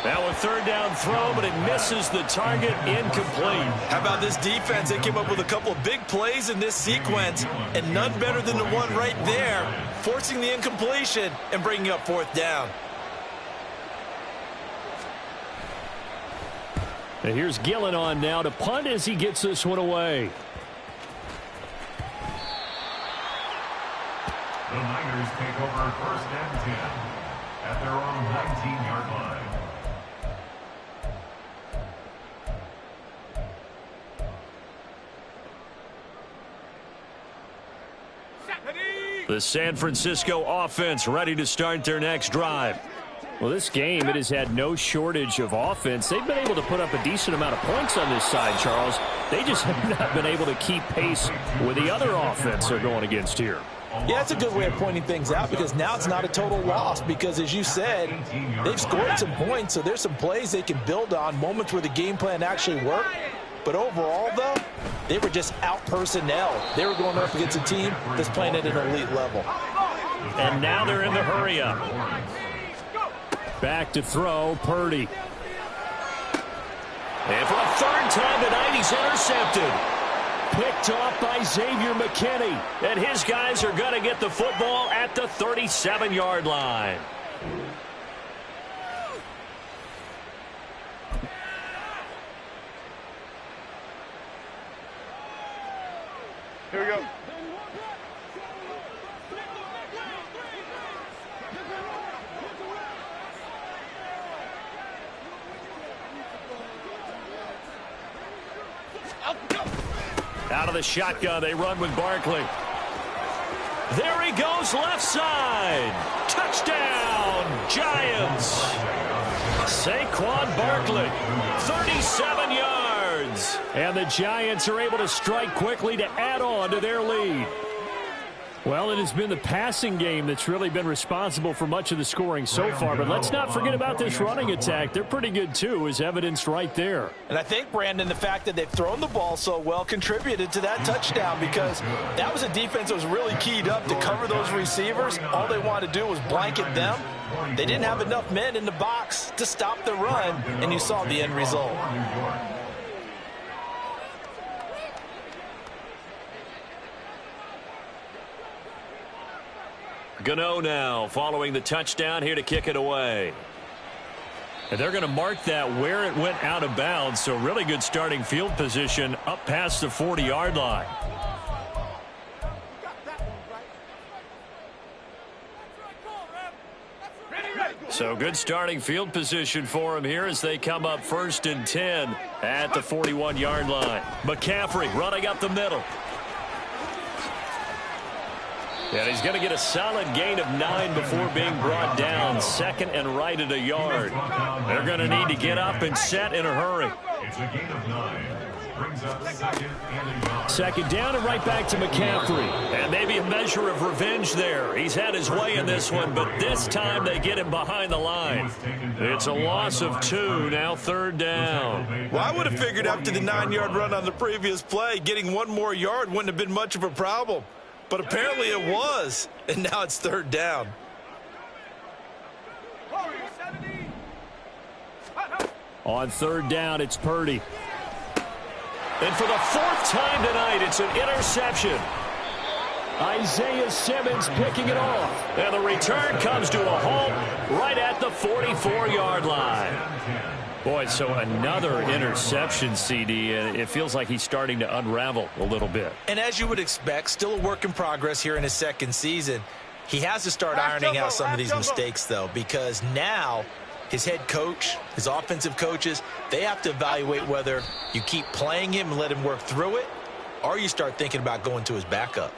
Now a 3rd down throw, but it misses the target, incomplete. How about this defense? They came up with a couple of big plays in this sequence, and none better than the one right there, forcing the incompletion and bringing up 4th down. And here's Gillen on now to punt as he gets this one away. The Niners take over 1st and 10 at their own 19-yard line. The San Francisco offense ready to start their next drive. Well, this game, it has had no shortage of offense. They've been able to put up a decent amount of points on this side, Charles. They just have not been able to keep pace with the other offense they're going against here. Yeah, that's a good way of pointing things out because now it's not a total loss because, as you said, they've scored some points, so there's some plays they can build on, moments where the game plan actually worked. But overall, though, they were just out-personnel. They were going up against a team that's playing at an elite level. And now they're in the hurry-up. Back to throw, Purdy. And for a 3rd time tonight, he's intercepted. Picked off by Xavier McKinney. And his guys are going to get the football at the 37-yard line. Here we go. Out of the shotgun, they run with Barkley. There he goes, left side. Touchdown, Giants. Saquon Barkley, 37 yards. And the Giants are able to strike quickly to add on to their lead. Well, it has been the passing game that's really been responsible for much of the scoring so far. But let's not forget about this running attack. They're pretty good, too, as evidenced right there. And I think, Brandon, the fact that they've thrown the ball so well contributed to that touchdown, because that was a defense that was really keyed up to cover those receivers. All they wanted to do was blanket them. They didn't have enough men in the box to stop the run, and you saw the end result. Gano now following the touchdown here to kick it away. And they're going to mark that where it went out of bounds, so really good starting field position up past the 40-yard line. So good starting field position for him here as they come up 1st and 10 at the 41-yard line. McCaffrey running up the middle. And he's going to get a solid gain of 9 before being brought down. 2nd and right at a yard. They're going to need to get up and set in a hurry. It's a gain of 9. Brings up 2nd and a yard. 2nd down and right back to McCaffrey. And maybe a measure of revenge there. He's had his way in this one, but this time they get him behind the line. It's a loss of 2, now 3rd down. Well, I would have figured after the 9-yard run on the previous play, getting 1 more yard wouldn't have been much of a problem. But apparently it was, and now it's 3rd down. On 3rd down, it's Purdy. And for the 4th time tonight, it's an interception. Isaiah Simmons picking it off. And the return comes to a halt right at the 44-yard line. Boy, so another interception, CD, and it feels like he's starting to unravel a little bit. And as you would expect, still a work in progress here in his 2nd season. He has to start ironing out some of these mistakes, though, because now his head coach, his offensive coaches, they have to evaluate whether you keep playing him and let him work through it, or you start thinking about going to his backup.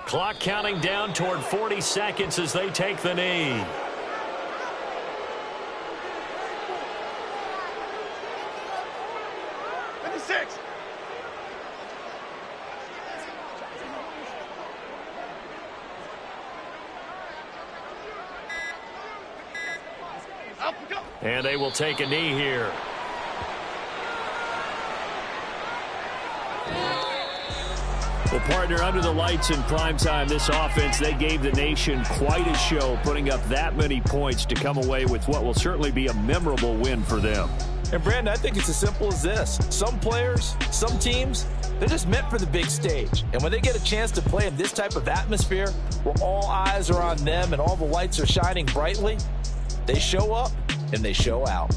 Clock counting down toward 40 seconds as they take the knee. And they will take a knee here. Well, partner, under the lights in primetime, this offense, they gave the nation quite a show, putting up that many points to come away with what will certainly be a memorable win for them. And, Brandon, I think it's as simple as this. Some players, some teams, they're just meant for the big stage. And when they get a chance to play in this type of atmosphere where all eyes are on them and all the lights are shining brightly, they show up and they show out.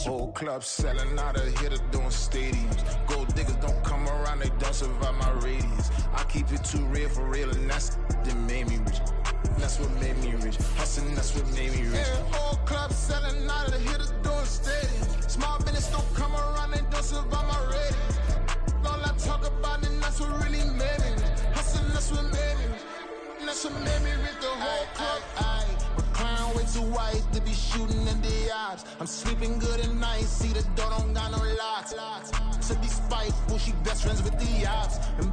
Old clubs selling out of hitter doing stadiums. Gold diggers don't come around around, they don't survive my radius. I keep it too real for real, and that's that made me rich. That's what made me rich. Hustling, that's what made me rich. Yeah, whole club selling out of the hitters doing steady. Small business don't come around, they don't survive my radius. All I talk about, and that's what really made me rich. Hustling, that's what made me rich. That's what made me rich, the whole club. My clown way too white to be shooting in the eyes. I'm sleeping good at night, see the door don't got no locks. To be spiteful, she best friends with the ops. And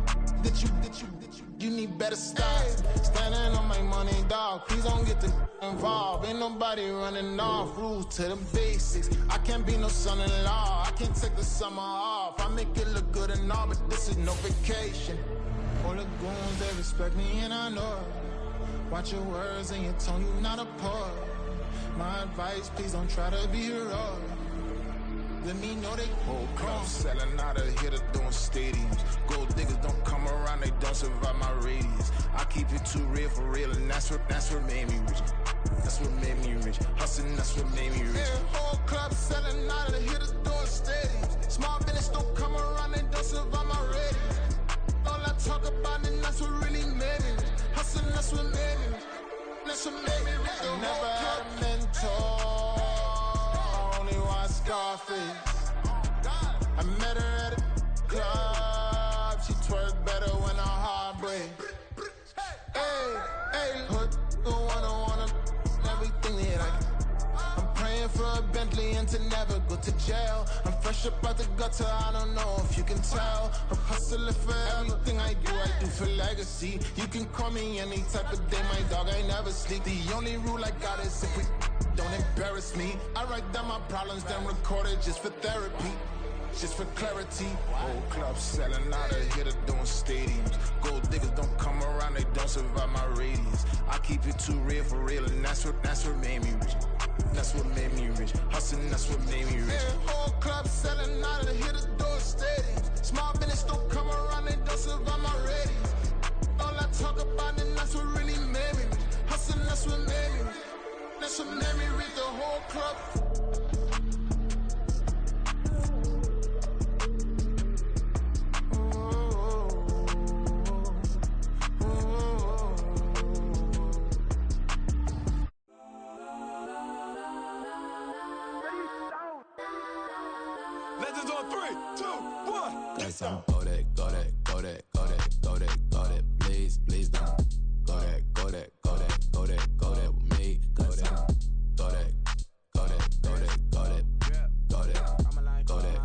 you need better styles. Standing on my money, dog. Please don't get involved. Ain't nobody running off. Rules to the basics. I can't be no son-in-law. I can't take the summer off. I make it look good and all, but this is no vacation. All the goons, they respect me and I know it. Watch your words and your tone, you not a poet. My advice, please don't try to be heroic. Let me know they whole club selling out of here to doing stadiums. Gold diggers don't come around, they don't survive my radius. I keep it too real for real, and that's what made me rich. That's what made me rich. Hustling, that's what made me rich. Yeah, whole club selling out of here to doing stadiums. Small business don't come around, they don't survive my radius. All I talk about, and that's what really made me rich. Hustling, that's what made me rich. That's what made me rich. I never had a mentor. Scarface. I met her at a club. She twerk better when her heart breaks. Hey, put the one everything that I can. I'm praying for a Bentley and to never go to jail. I'm fresh up out the gutter, I don't know if you can tell. I'm hustling for everything I do for legacy. You can call me any type of day, my dog, I never sleep. The only rule I got is if we don't embarrass me. I write down my problems, then record it just for therapy, just for clarity. Whole club selling out of here to doing stadiums. Gold diggers don't come around, they don't survive my radius. I keep it too real for real, and that's what made me rich. That's what made me rich. Hustling, that's what made me rich. Yeah, whole club selling out of here to doing stadiums. Small business don't come around, they don't survive my radius. All I talk about, and that's what really made me rich. Hustling, that's what made me rich. That's what made me read the whole club. Legends on 3, 2, 1. Guess I'm go that, please don't go that with me. Cause I'm go that.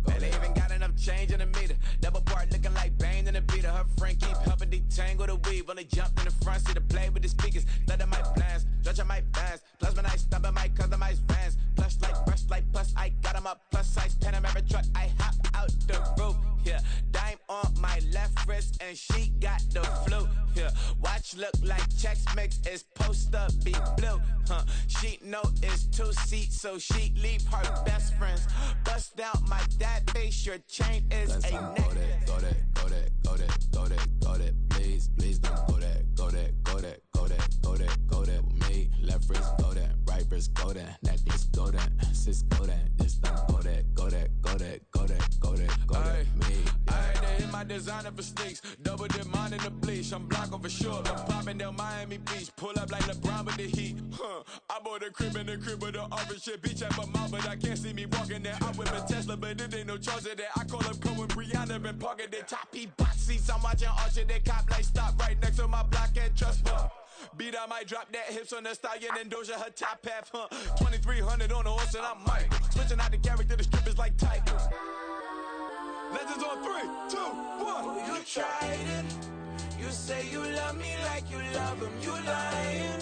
Man, they even got enough change in the meter. Double part looking like Bane in the beater. Her friend keep helping detangle the weave. Only jumped in the front seat to play with the speakers. Thunder my plans, stretching my bands. Plus when I stumble my customized vans. Plush like brush like plus I got them up. Plus size Panamera truck. I hop out the roof. Yeah, dime on my left wrist and she got the flu. Yeah, watch look like checks mix is post up be blue. She know it's 2 seats, so she leave her best friends. Bust down my dad face, your chain is a neck. Go that, please don't go that with me. Left wrist go that, right wrist go that, necklace go that, sis go that, just don't go that me. I had to hit my designer for sneaks, double dip mine in the bleach. I'm block over short, I'm popping down Miami Beach, pull up like LeBron with the heat. I bought a crib in the crib with the orange shit, beach at my mouth, but I can't see me walking there. I whip a Tesla, but it ain't no charge of that. I call up Cohen, Brianna, and parking the top box seats. I'm watching Archer, they cop like stop right next to my block and trust me. Beat, I might drop that hips on the stallion and Doja her top half, 2300 on the horse and I'm Mike. Switching out the character, the strip is like tight. Legends on 3, 2, 1. Oh, you tried it. You say you love me like you love him. You lying.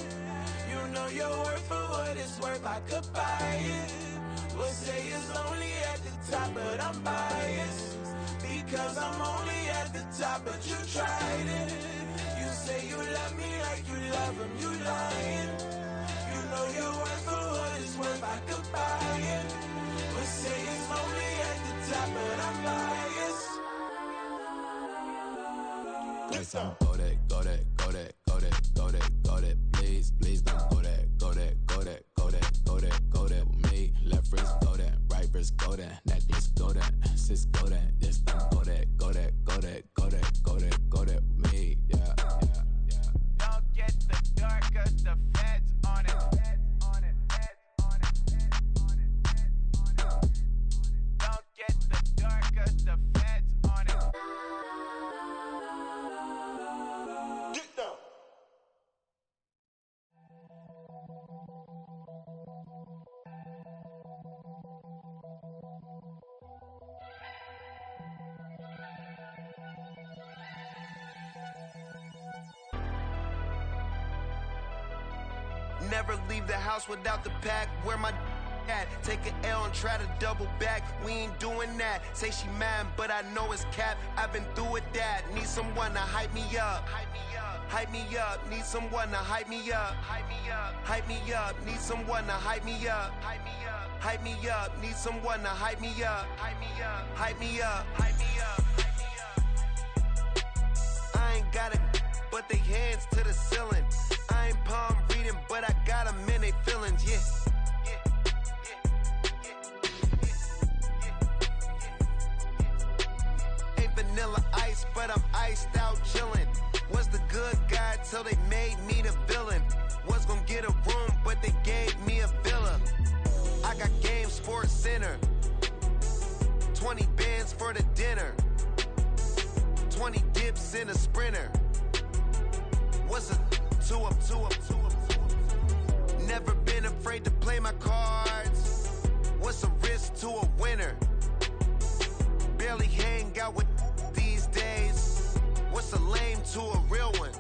You know your worth for what it's worth. I could buy it. We'll say it's only at the top, but I'm biased. Because I'm only at the top, but you tried it. You say you love me like you love him. You lying. You know your worth for what it's worth. I could buy it. We'll say it's only at the top, but I'm biased. Guess I'm go that, please don't go that with me. Left wrist go that, right wrist go that, necklace go that, Texas, go that, this time, go that, go that, go that, go that, go that, go that, me, yeah. Don't get the door, cause the feds on it. Don't get the door, cause the feds on it. Get down. Never leave the house without the pack. Where my at? Take an L and try to double back. We ain't doing that. Say she mad, but I know it's cap. I've been through with that. Need someone to hype me up. Hype me up. Need someone to hype me up. Hype me up. Need someone to hype me up. Hype me up. Need someone to hype me up. Hype me up. I ain't got it, but they hands to the ceiling. I ain't palm reading, but I got them in they feelings, yeah. Ain't vanilla ice, but I'm iced out chillin'. Was the good guy till they made me the villain. Was gonna get a room, but they gave me a villa. I got Game Sports Center. 20 bands for the dinner. 20 dips in a sprinter. What's a two up? Never been afraid to play my cards. What's a risk to a winner? Barely hang out with these days. What's a lame to a real one?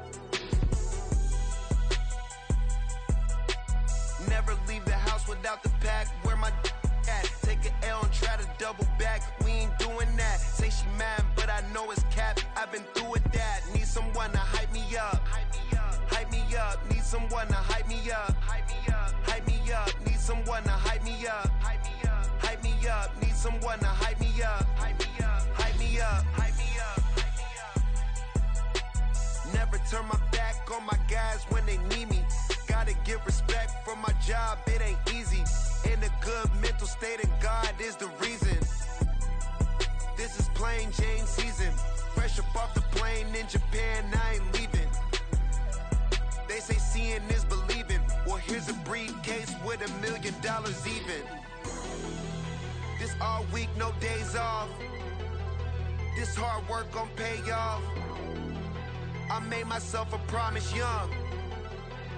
Never leave the house without the pack. Where my at? Take an L and try to double back. We ain't doing that. Say she mad, but I know it's cap. I've been through with that. Need someone to hype me up. Hype me up. Need someone to hype me up. Hype me up. Need someone to hype me up. Hype me up. Need someone to hype me up. Hype me up. Never turn my back on my guys when they need me. Gotta give respect for my job, it ain't easy. In a good mental state, and God is the reason. This is plain Jane season. Fresh up off the plane in Japan, I ain't leaving. They say seeing is believing. Well, here's a briefcase with $1 million even. This all week, no days off. This hard work gon' pay off. I made myself a promise young.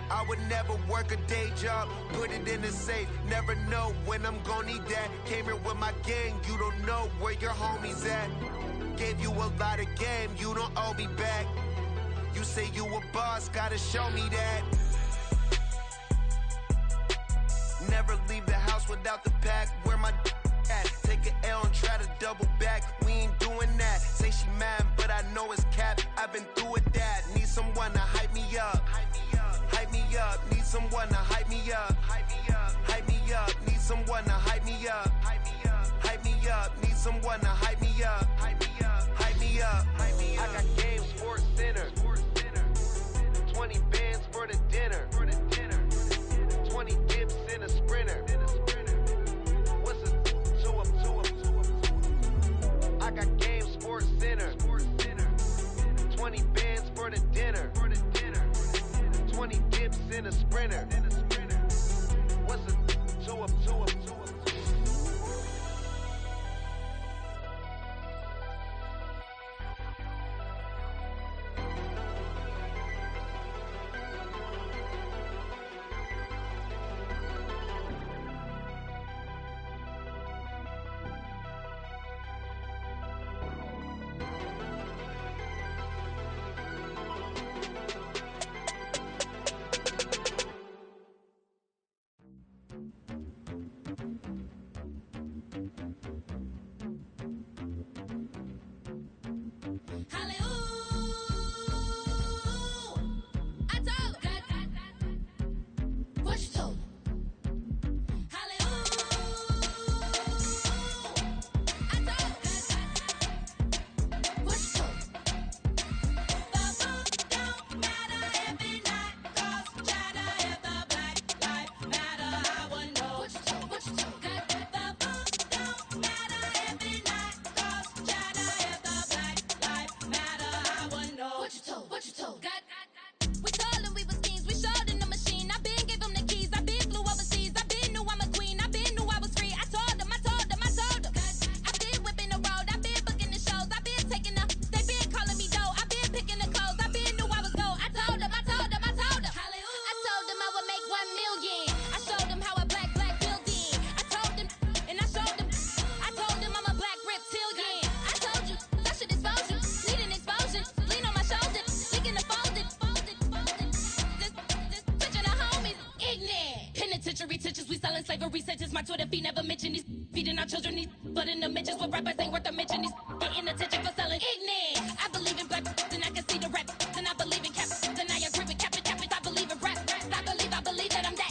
I would never work a day job, put it in the safe. Never know when I'm gon' need that. Came here with my gang, you don't know where your homies at. Gave you a lot of game, you don't owe me back. You say you a boss, gotta show me that. Never leave the house without the pack. Where my at? Take an L and try to double back. We ain't doing that. Say she mad, but I know it's cap. I've been through with that. Need someone to hype me up. Hype me up. Need someone to hype me up. Hype me up. Need someone to hype me up. Hype me up. Need someone to hype me up. Hype me up. I got Game Sports Center. 20 bands for the dinner. 20 dips in a sprinter. What's a two up? I got Game Sports Center. 20 bands for the dinner. 20 dips in a sprinter. What's a two up? He never mentioned these feeding our children these, but in the mentions with rappers ain't worth a mention. These getting attention for selling ignorant. I believe in black, and I can see the rap, and I believe in cap, and I agree with cap. I believe in rap, I believe that I'm that.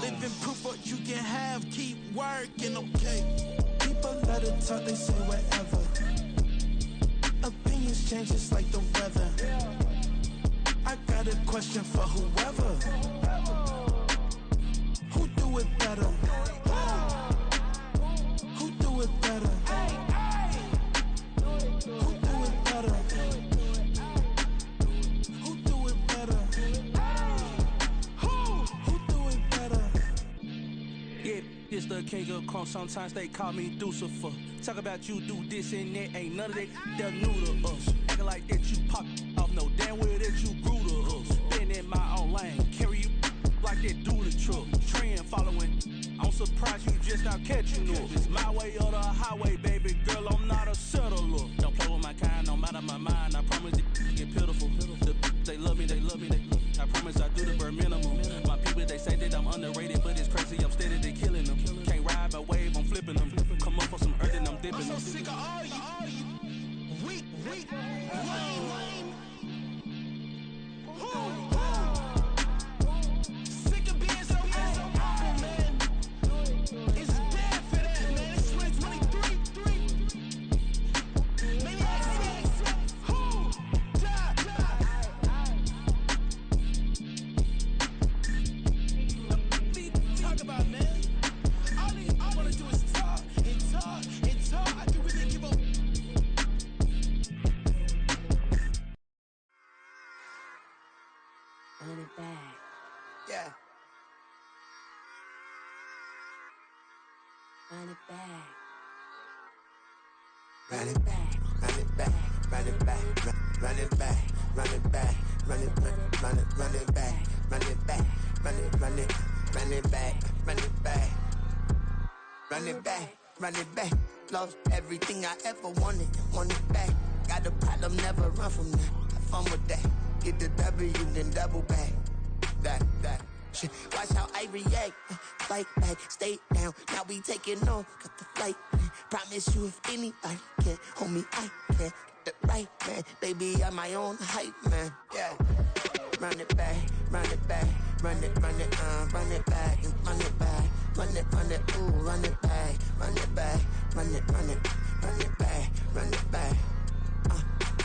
Living proof what you can have, keep working, okay? People let it talk, they say whatever. Opinions change just like the weather. I got a question for whoever. Who do it better? Who do it better? Who do it better? Who do it better? Yeah, this the king of crunk. Sometimes they call me Lucifer. Talk about you do this and that. Ain't none of that. They're new to us. Acting like that you pop off. No damn well that you grew to us. Been in my own lane. Carry you like that do the truck. Trend following. I'm surprised you just not catching up. It's my way or the highway, baby girl. I'm not a settler. Don't play with my kind. No matter my mind. I promise it get pitiful. They love me. I promise I do the bare minimum. My people, they say that I'm underrated, but it's crazy. I'm steady, they killing them. Can't ride my wave, I'm flipping them. Come up for some earth and I'm dipping them. I'm so sick of all you. Weak, lame. Sick of being so awful, man. It's dead for that, man. It's 2023. Maybe talk about, man. All I wanna do is talk. I can really give up. Run it back. Yeah. Run it back. Run it back, run it back, run it back, run it back, run it back, run it back, run it back, run it back, run it back, run it back, run it back, run it back. Lost everything I ever wanted it back. Got a problem, never run from that. Have fun with that. Get the W, then double back. That. Shit. Watch how I react. Fight back, stay down. Now we taking off. Got the flight. Promise you if anybody can, homie, I can. Get the right man. Baby, I'm my own hype man. Yeah. Run it back, run it back. Run it, run it back, run it back. Run it, ooh, run it back. Run it back, run it back, run it back.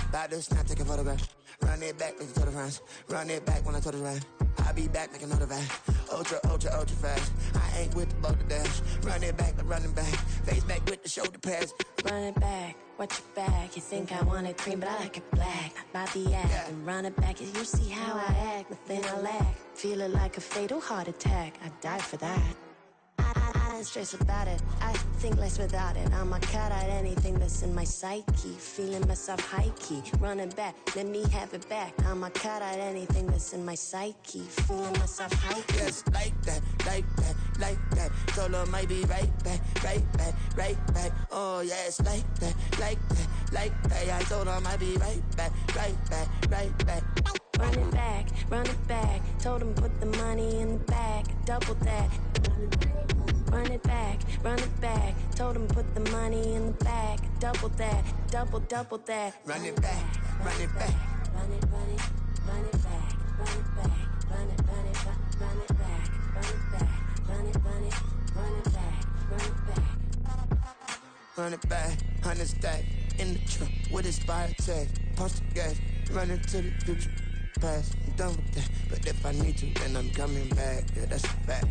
About to snap, take a photograph. Run it back, make it to the friends. Run it back when I told it right. I'll be back, make another back. Ultra fast. I ain't with the boulder dash. Run it back, running back. Face back with the shoulder pads. Run it back, watch your back. You think I want it cream, but I like it black. Not by the act. Yeah. And run it back, you see how I act. Nothing I lack. Feel it like a fatal heart attack. I die for that. I don't stress about it. I think less without it. I'ma cut out anything that's in my psyche. Feeling myself high key. Running back, let me have it back. I'ma cut out anything that's in my psyche. Feeling myself high key. Yes, like that. Told her might be right back. Oh, yes, like that. I told her might be right back. Run it back. Told him put the money in the bag. Double that. Run it back. Told him put the money in the bag. Double that. Double that. Run it back. Run it back. Run it back. Run it back. Run it back. Run it back. Run it back. Run it back. Run it back, 100 stack. in the truck with his fire tag. Punch the gas, run into the future past. I'm done with that, but if I need to, then I'm coming back. Yeah, that's a fact.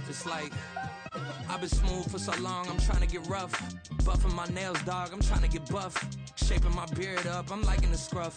It's like, I've been smooth for so long, I'm trying to get rough. Buffing my nails, dog, I'm trying to get buff. Shaping my beard up, I'm liking the scruff.